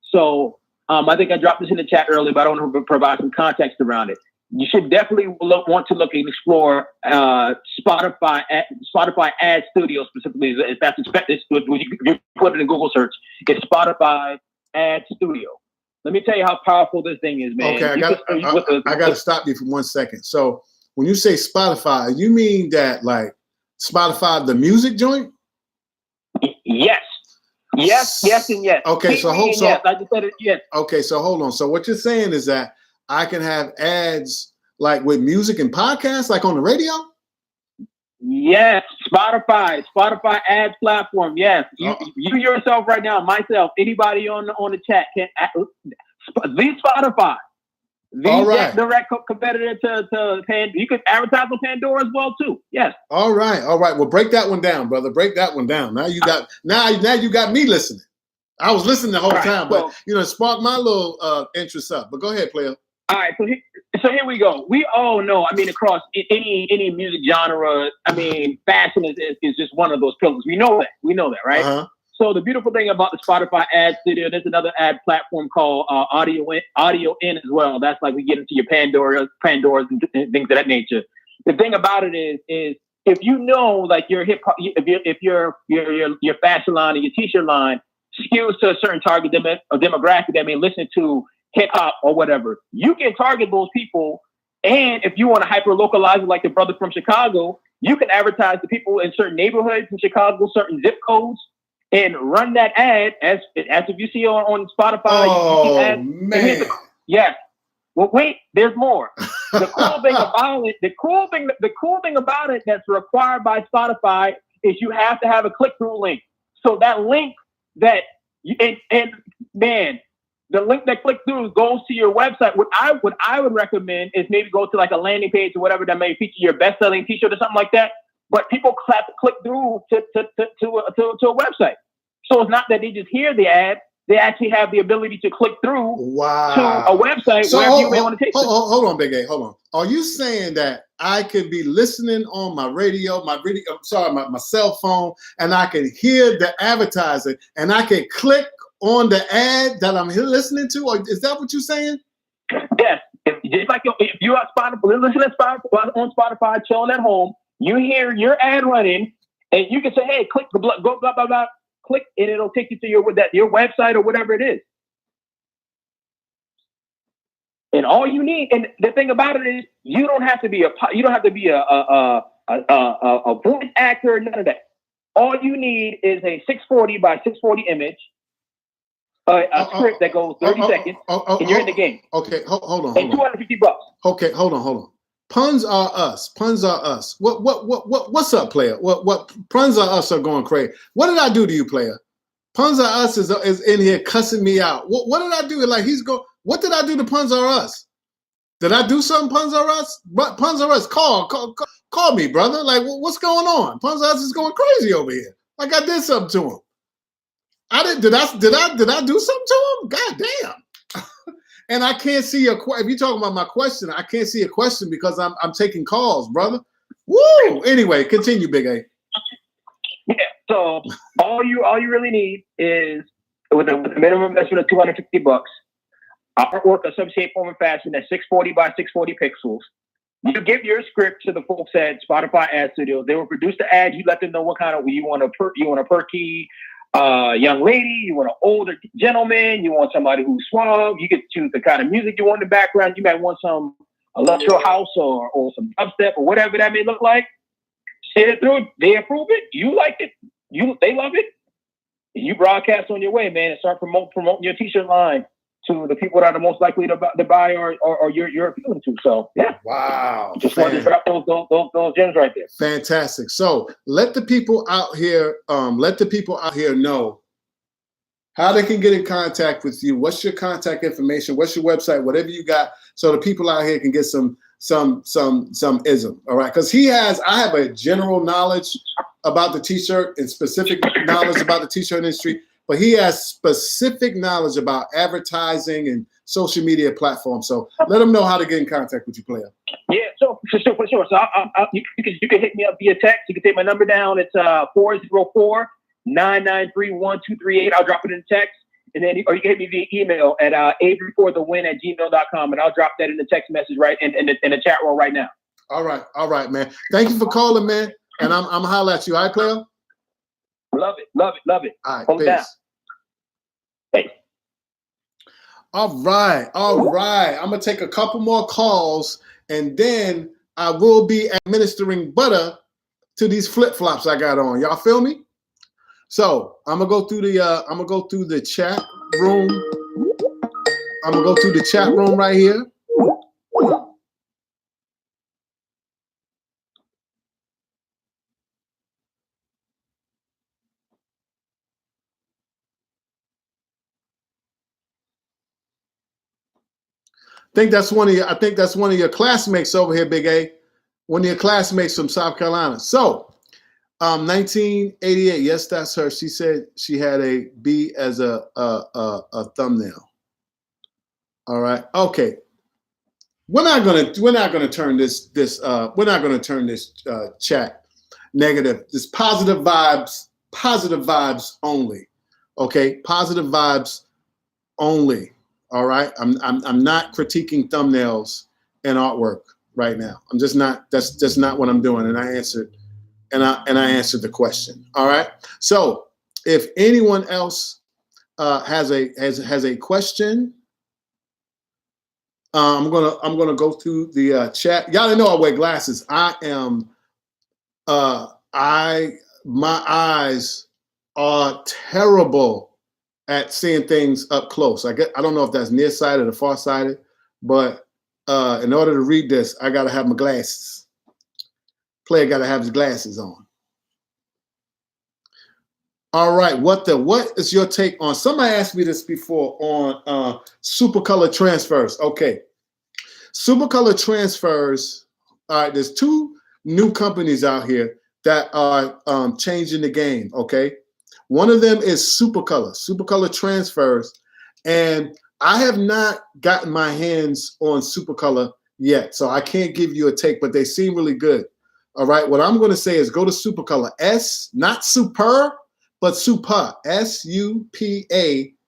So I think I dropped this in the chat earlier, but I want to provide some context around it. You should definitely want to look and explore Spotify ad studio specifically. If that's expected, you put it in Google search. It's Spotify Ad Studio. Let me tell you how powerful this thing is, man. Okay, I got to stop you for 1 second. So when you say Spotify, you mean that like Spotify, the music joint? Yes. Yes, yes, and yes. Okay, so hold on. Yes, I just said it. Yes. Okay, so hold on. So what you're saying is that I can have ads like with music and podcasts, like on the radio? Yes, Spotify ad platform. Yes, you yourself right now, myself, anybody on the chat can leave Spotify. All right. Direct competitor to Pandora. You could advertise on Pandora as well too. Yes. All right. Well, break that one down, brother. Break that one down. Now you got me listening. I was listening the whole time, but sparked my little interest up. But go ahead, player. All right, so here we go. We all know, I mean, across any music genre, I mean, fashion is just one of those pillars. We know that, right? Uh-huh. So the beautiful thing about the Spotify ad studio, there's another ad platform called Audio In as well. That's like we get into your Pandoras and things of that nature. The thing about it is if you know, like your hip hop, if your fashion line or your t-shirt line skews to a certain target demographic that may listen to hip hop or whatever, you can target those people. And if you want to hyper localize it, like the brother from Chicago, you can advertise to people in certain neighborhoods in Chicago, certain zip codes, and run that ad as if you see on Spotify. Oh, you see ads, man. Yes. Well, wait, there's more. The cool thing about it, the cool thing about it that's required by Spotify is you have to have a click-through link. So that link the link that click through goes to your website. What I would recommend is maybe go to like a landing page or whatever that may feature your best-selling t-shirt or something like that. But people click through to a website. So it's not that they just hear the ad; they actually have the ability to click through to a website wherever you may want to take them. Hold on, Big A. Hold on. Are you saying that I could be listening on my cell phone, and I can hear the advertising, and I can click on the ad that I'm listening to? Or is that what you're saying? Yes. If you are Spotify, listening on Spotify, chilling at home, you hear your ad running, and you can say, "Hey, click go blah blah blah," click, and it'll take you to your website or whatever it is. And all you need, and the thing about it is, you don't have to be a voice actor, none of that. All you need is a 640 by 640 image, a script that goes 30 seconds, and you're in the game. Okay, hold on. And $250. Okay, hold on. Puns are us. What's up, player? What puns are us are going crazy. What did I do to you, player? Puns are us is in here cussing me out. What did I do? Like what did I do to Puns are us? Did I do something, Puns are us? Puns are us. Call me, brother. Like what's going on? Puns are us is going crazy over here. Like I did something to him. Did I do something to him? God damn. And I can't see if you're talking about my question, I can't see a question because I'm taking calls, brother. Woo! Anyway, continue, Big A. Yeah. So all you really need is with a minimum investment of $250, artwork of some shape, form, and fashion that's 640 by 640 pixels. You give your script to the folks at Spotify Ad Studio. They will produce the ad. You let them know what kind of you want a perky young lady, you want an older gentleman, you want somebody who's suave, you get to choose the kind of music you want in the background. You might want some electro house or some dubstep or whatever that may look like. Say it through, they approve it, you like it, they love it. You broadcast on your way, man, and start promoting your t-shirt line to the people that are the most likely to buy or you're appealing to. So yeah. Wow. Just wanted to drop those gems right there. Fantastic. So let the people out here know how they can get in contact with you. What's your contact information? What's your website? Whatever you got, so the people out here can get some ism. All right. Because I have a general knowledge about the t-shirt and specific knowledge about the t-shirt industry. But he has specific knowledge about advertising and social media platforms. So let them know how to get in contact with you, player. Yeah, so for sure. So you can hit me up via text. You can take my number down. It's 404-993-1238. I'll drop it in text. And then or you can hit me via email at averyforthewin@gmail.com. And I'll drop that in the text message right in the chat room right now. All right, man. Thank you for calling, man. And I'm holler at you. All right, player? Love it. All right, peace. Hey. All right. I'm gonna take a couple more calls, and then I will be administering butter to these flip-flops I got on. Y'all feel me? So I'm gonna go through the chat room. I'm gonna go through the chat room right here. I think that's one of your classmates over here, Big A. One of your classmates from South Carolina. So 1988. Yes, that's her. She said she had a B as a thumbnail. All right. Okay. We're not gonna turn this chat negative. This positive vibes only. Okay, positive vibes only. All right. I'm not critiquing thumbnails and artwork right now. I'm just not. That's just not what I'm doing. And I answered the question. All right. So if anyone else has a question, I'm gonna go through the chat. Y'all know I wear glasses. My eyes are terrible at seeing things up close. I don't know if that's nearsighted or farsighted, but in order to read this, I gotta have my glasses. Player gotta have his glasses on. All right, what is your take on? Somebody asked me this before on supercolor transfers. Okay, supercolor transfers. All right, there's two new companies out here that are changing the game. Okay, one of them is Supercolor transfers, and I have not gotten my hands on Supercolor yet, so I can't give you a take, but they seem really good. All right, what I'm going to say is go to Supercolor. Not super, but Super.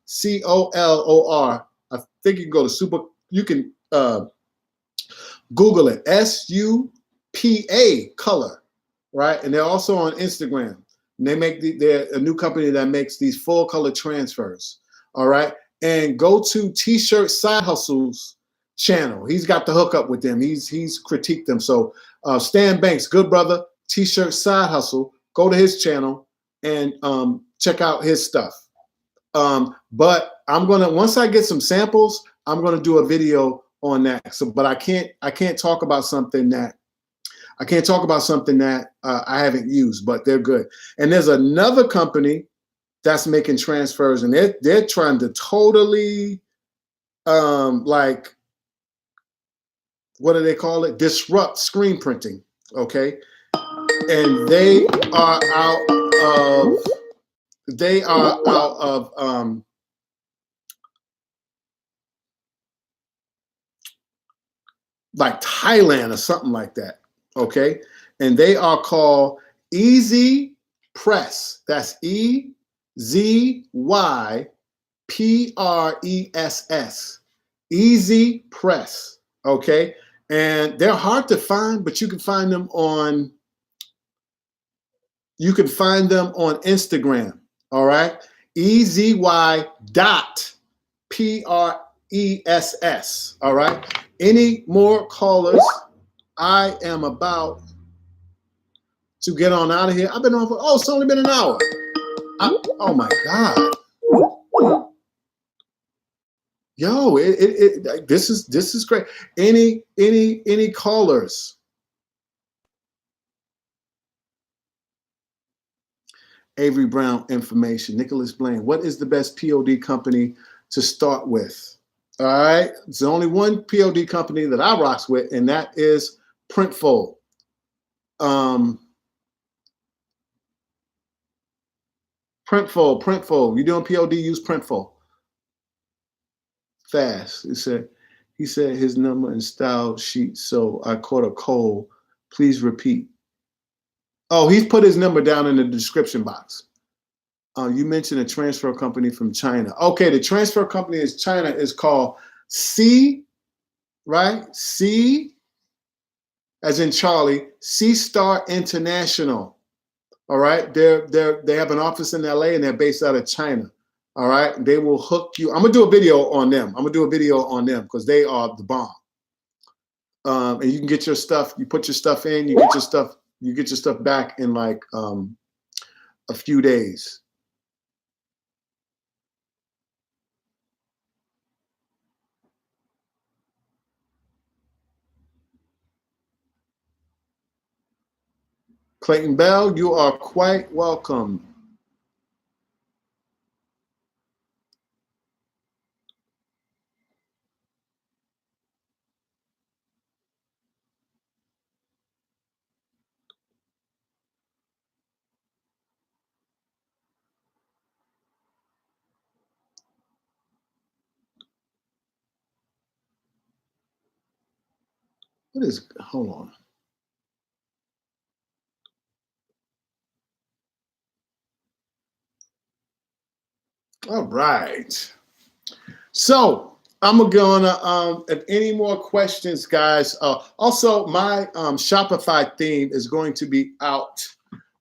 SUPACOLOR. I think you can go to Super. You can Google it. SUPA color, right? And they're also on Instagram. And they're a new company that makes these full color transfers. All right. And go to T-Shirt Side Hustle's channel. He's got the hookup with them. He's critiqued them. So Stan Banks, good brother, T-Shirt Side Hustle. Go to his channel and check out his stuff. But once I get some samples, I'm gonna do a video on that. So, but I can't talk about something that I haven't used, but they're good. And there's another company that's making transfers, and they're trying to totally like, what do they call it? Disrupt screen printing. Okay. And they are out of like Thailand or something like that. Okay. And they are called Easy Press. That's EZYPRESS. Easy Press. Okay. And they're hard to find, but you can find them on Instagram. All right. EZY.PRESS. All right. Any more callers? I am about to get on out of here. I've been on it's only been an hour. Oh my God. Yo, this is great. Any callers? Avery Brown information. Nicholas Blaine. What is the best POD company to start with? All right. There's only one POD company that I rocks with, and that is Printful. Printful. You doing POD? Use Printful. Fast. He said his number and style sheet, so I caught a cold. Please repeat. Oh, he's put his number down in the description box. You mentioned a transfer company from China. Okay, the transfer company in China is called C, right? C, as in Charlie, C Star International. All right, they have an office in LA and they're based out of China. All right. They will hook you. I'm going to do a video on them. Because they are the bomb. And you can get your stuff. You put your stuff in. You get your stuff back in like a few days. Clayton Bell, you are quite welcome. Hold on. All right. So I'm gonna, if any more questions, guys, also my Shopify theme is going to be out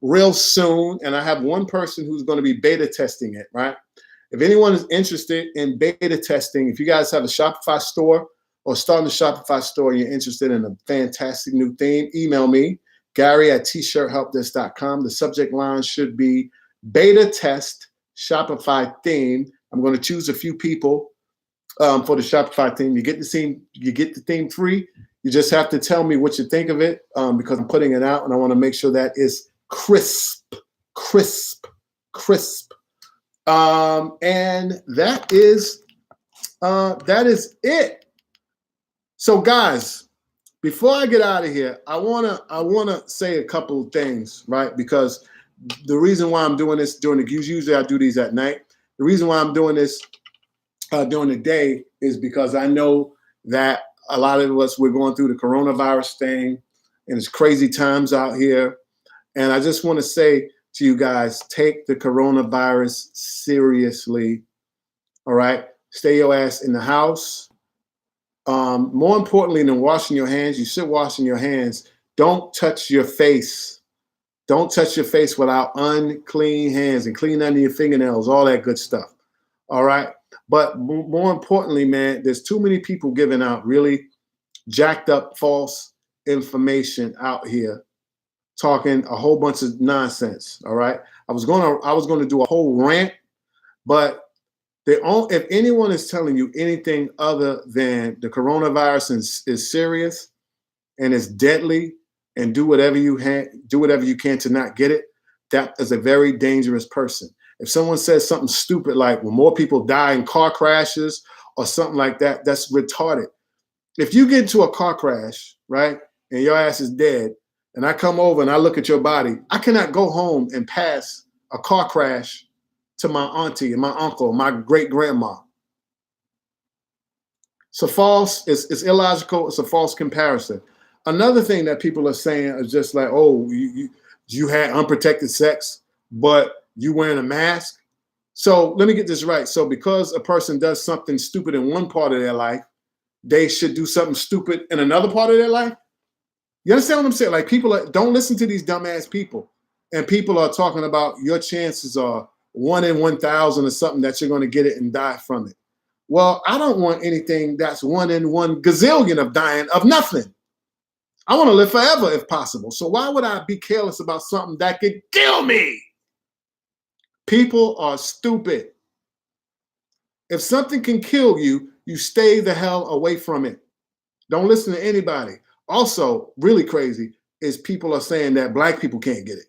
real soon. And I have one person who's going to be beta testing it, right? If anyone is interested in beta testing, if you guys have a Shopify store or starting a Shopify store, and you're interested in a fantastic new theme, email me, Gary@tshirthelpdesk.com. The subject line should be beta test Shopify theme. I'm going to choose a few people for the Shopify theme. You get the theme free. You just have to tell me what you think of it because I'm putting it out and I want to make sure that is crisp. And that is it. So guys, before I get out of here, I wanna say a couple of things, right? Because the reason why I'm doing this usually I do these at night. The reason why I'm doing this during the day is because I know that a lot of us, we're going through the coronavirus thing and it's crazy times out here. And I just want to say to you guys, take the coronavirus seriously. All right. Stay your ass in the house. More importantly than washing your hands, you should washing your hands. Don't touch your face. Don't touch your face without unclean hands and clean under your fingernails, all that good stuff. All right. But more importantly, man, there's too many people giving out really jacked up false information out here, talking a whole bunch of nonsense. All right. I was gonna do a whole rant, but if anyone is telling you anything other than the coronavirus is serious and it's deadly, and do whatever you can to not get it, that is a very dangerous person. If someone says something stupid like, well, more people die in car crashes or something like that, that's retarded. If you get into a car crash, right, and your ass is dead, and I come over and I look at your body, I cannot go home and pass a car crash to my auntie and my uncle, my great grandma. It's illogical, it's a false comparison. Another thing that people are saying is just like, oh, you had unprotected sex, but you wearing a mask. So let me get this right. So because a person does something stupid in one part of their life, they should do something stupid in another part of their life? You understand what I'm saying? Like don't listen to these dumbass people. And people are talking about your chances are 1 in 1,000 or something that you're going to get it and die from it. Well, I don't want anything that's 1 in 1 gazillion of dying of nothing. I want to live forever if possible. So why would I be careless about something that could kill me? People are stupid. If something can kill you, you stay the hell away from it. Don't listen to anybody. Also, really crazy is people are saying that black people can't get it.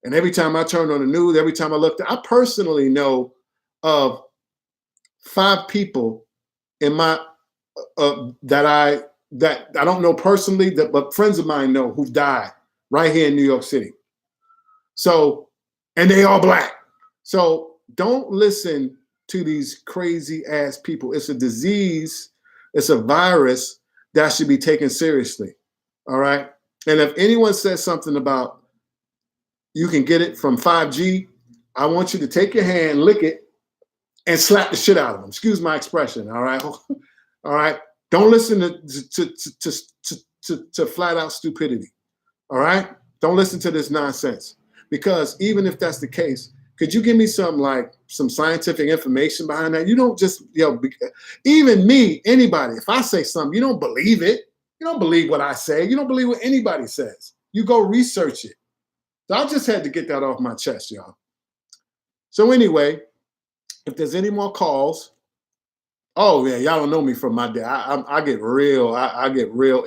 And every time I turn on the news, every time I look, I personally know of 5 people in my that I don't know personally, but friends of mine know who've died right here in New York City. So, and they are black. So don't listen to these crazy ass people. It's a disease. It's a virus that should be taken seriously. All right. And if anyone says something about you can get it from 5G, I want you to take your hand, lick it, and slap the shit out of them. Excuse my expression. All right. All right. Don't listen to flat out stupidity. All right. Don't listen to this nonsense, because even if that's the case, Could you give me some scientific information behind that? You don't just, even me, anybody, if I say something, you don't believe it. You don't believe what I say. You don't believe what anybody says. You go research it. So I just had to get that off my chest, y'all. So anyway, if there's any more calls, oh yeah, y'all don't know me from my day. I get real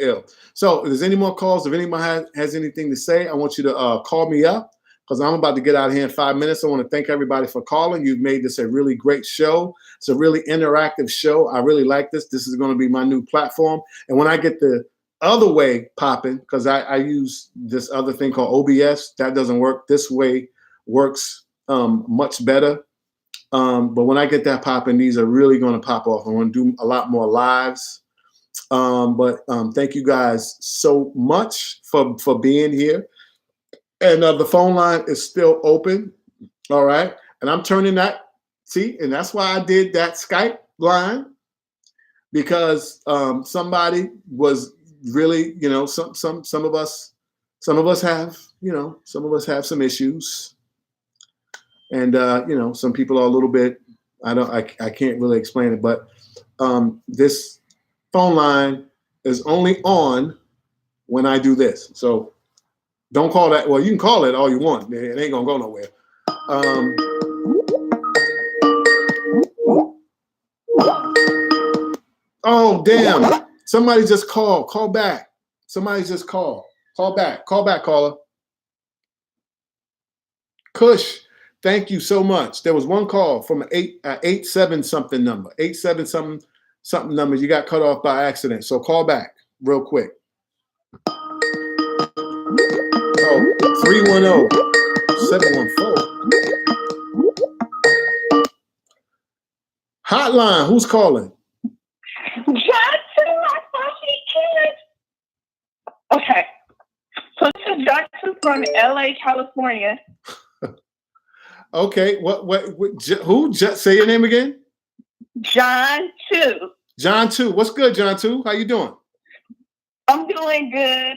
ill. So if there's any more calls, if anyone has anything to say, I want you to call me up, because I'm about to get out of here in 5 minutes. I want to thank everybody for calling. You've made this a really great show. It's a really interactive show. I really like this. This is going to be my new platform. And when I get the other way popping, because I use this other thing called OBS, that doesn't work. This way works much better. But when I get that popping, these are really going to pop off. I want to do a lot more lives. But thank you guys so much for being here. And the phone line is still open. All right. And I'm turning that. See, and that's why I did that Skype line, because somebody was really, some of us have, some have some issues. And, some people are a little bit, I can't really explain it, but this phone line is only on when I do this. So don't call that. Well, you can call it all you want. It ain't going to go nowhere. Oh, damn. Somebody just called. Call back. Somebody just called. Call back. Call back, caller. Kush. Thank you so much. There was one call from an 87 something number. 87 something number. You got cut off by accident. So call back real quick. Oh, 310-714. Hotline. Who's calling? Johnson, I thought he is. Okay. So this is Johnson from LA, California. Okay, who? Say your name again. John 2. John 2. What's good, John 2? How you doing? I'm doing good.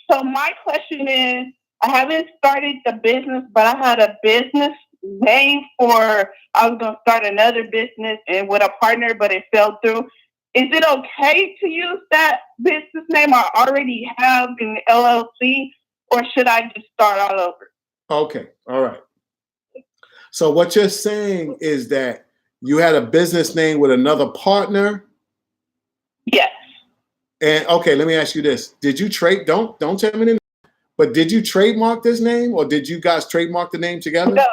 So my question is, I haven't started the business, but I had a business name I was going to start another business and with a partner, but it fell through. Is it okay to use that business name I already have in the LLC, or should I just start all over? Okay, all right. So what you're saying is that you had a business name with another partner? Yes. And okay, let me ask you this. Did you don't tell me the name, but did you trademark this name, or did you guys trademark the name together? No.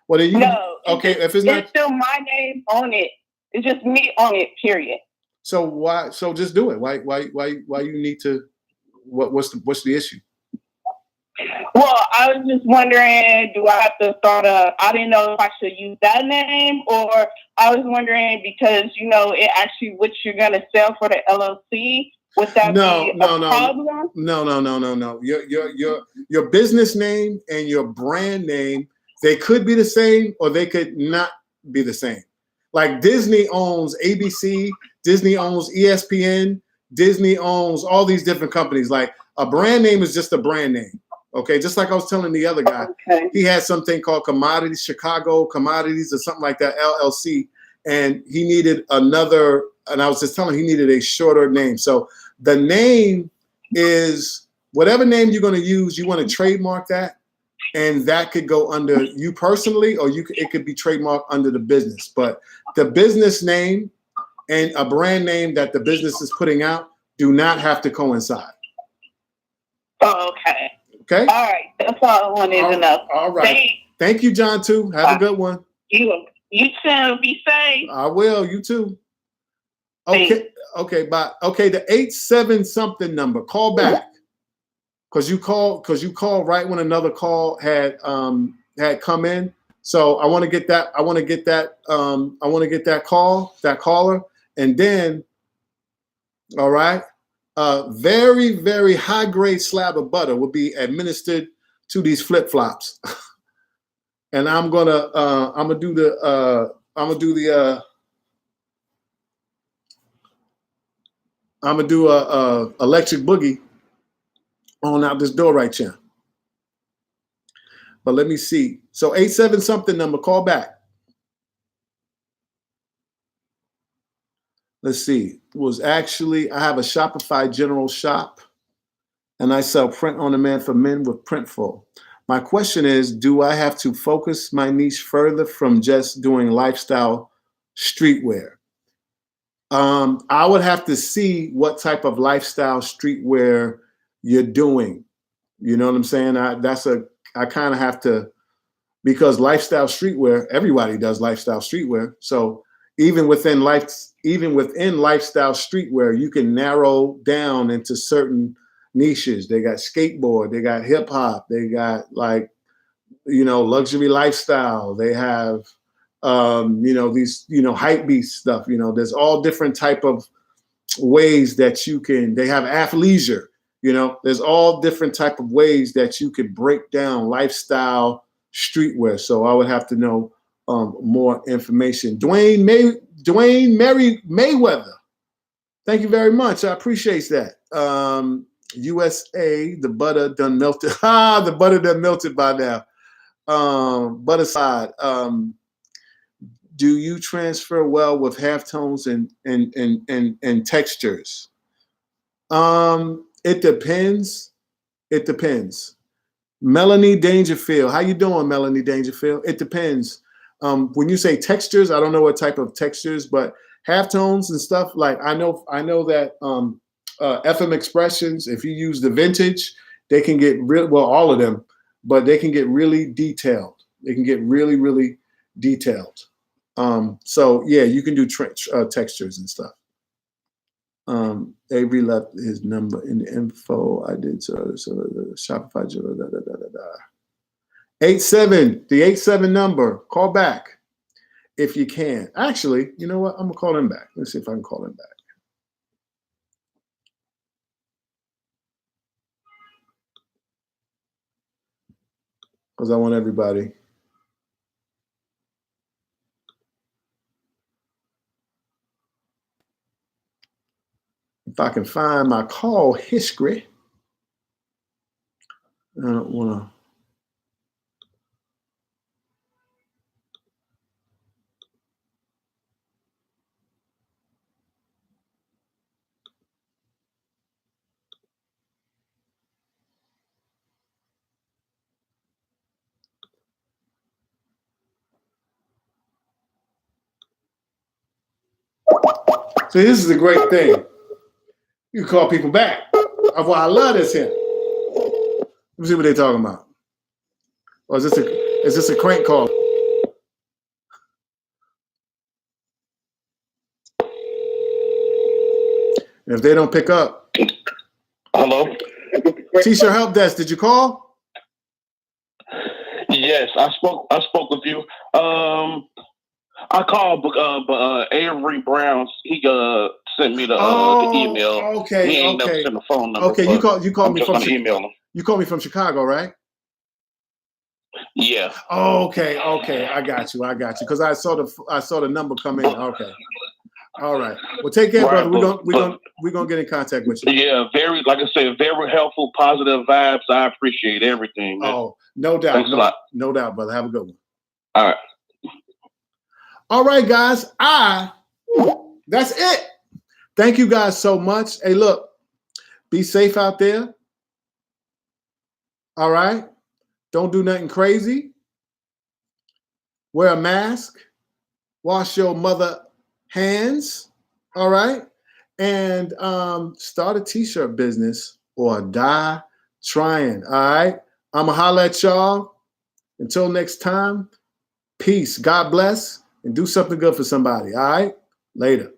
Well, then no. Okay, if it's not, it's still my name on it. It's just me on it, period. So why? So just do it. Why you need to? What's the issue? Well, I was just wondering, do I have to I didn't know if I should use that name, or I was wondering because, it actually what you're going to sell for the LLC. Would that be a problem? No. Your business name and your brand name, they could be the same or they could not be the same. Like Disney owns ABC, Disney owns ESPN, Disney owns all these different companies. Like a brand name is just a brand name. Okay, just like I was telling the other guy, He had something called Chicago Commodities or something like that, LLC, and he needed another, and I was just telling him he needed a shorter name. So the name is whatever name you're going to use, you want to trademark that, and that could go under you personally, or it could be trademarked under the business. But the business name and a brand name that the business is putting out do not have to coincide. Oh, okay. Okay. All right. That's all I wanted to know. All right. Thank you, John, too. Have a good one. You too. Be safe. I will. You too. Okay. Thanks. Okay. Bye. Okay. The 87 something number. Call back. Because you called right when another call had come in. So I want to get that. I want to get that caller, and then, all right. Very, very high grade slab of butter will be administered to these flip flops, and I'm gonna do a electric boogie on out this door right here. But let me see. So 87 something number, call back. Let's see. It was actually, I have a Shopify general shop and I sell print on demand for men with Printful. My question is, do I have to focus my niche further from just doing lifestyle streetwear? I would have to see what type of lifestyle streetwear you're doing. You know what I'm saying? I kind of have to, because lifestyle streetwear, everybody does lifestyle streetwear. So even within lifestyle streetwear, you can narrow down into certain niches. They got skateboard, they got hip hop, they got luxury lifestyle. They have these hype beast stuff. There's all different type of ways that you can. They have athleisure. There's all different type of ways that you could break down lifestyle streetwear. So I would have to know more information. Dwayne Mayweather, thank you very much. I appreciate that. USA, the butter done melted. The butter done melted by now. Butter side. Do you transfer well with halftones and textures? It depends. It depends. Melanie Dangerfield. How you doing, Melanie Dangerfield? It depends. When you say textures, I don't know what type of textures, but halftones and stuff, like I know that FM expressions, if you use the vintage, they can get all of them, but they can get really detailed. They can get really, really detailed. So yeah, you can do textures and stuff. Avery left his number in the info. I did so Shopify. 87, the 87 number. Call back if you can. Actually, you know what? I'm gonna call him back. Let's see if I can call him back. Because I want everybody. If I can find my call history, I don't want to. See, this is a great thing. You can call people back. Well, I love this here. Let me see what they're talking about. Or is this a crank call? And if they don't pick up. Hello? T-shirt help desk, did you call? Yes, I spoke with you. I called, but Avery Brown, he sent me the email. Okay, he ain't never sent the phone number. Okay, you called me from email him. You called me from Chicago, right? Yeah. Okay, I got you. Because I saw the number come in. Okay. All right. Well, take care, brother. We're gonna get in contact with you. Yeah, very, like I said, very helpful, positive vibes. I appreciate everything, man. Oh, no doubt. Thanks a lot. No doubt, brother. Have a good one. All right. All right, guys. That's it. Thank you guys so much. Hey, look, be safe out there. All right. Don't do nothing crazy. Wear a mask. Wash your mother hands. All right. And start a t-shirt business or die trying. All right. I'ma holler at y'all. Until next time, peace. God bless. And do something good for somebody. All right? Later.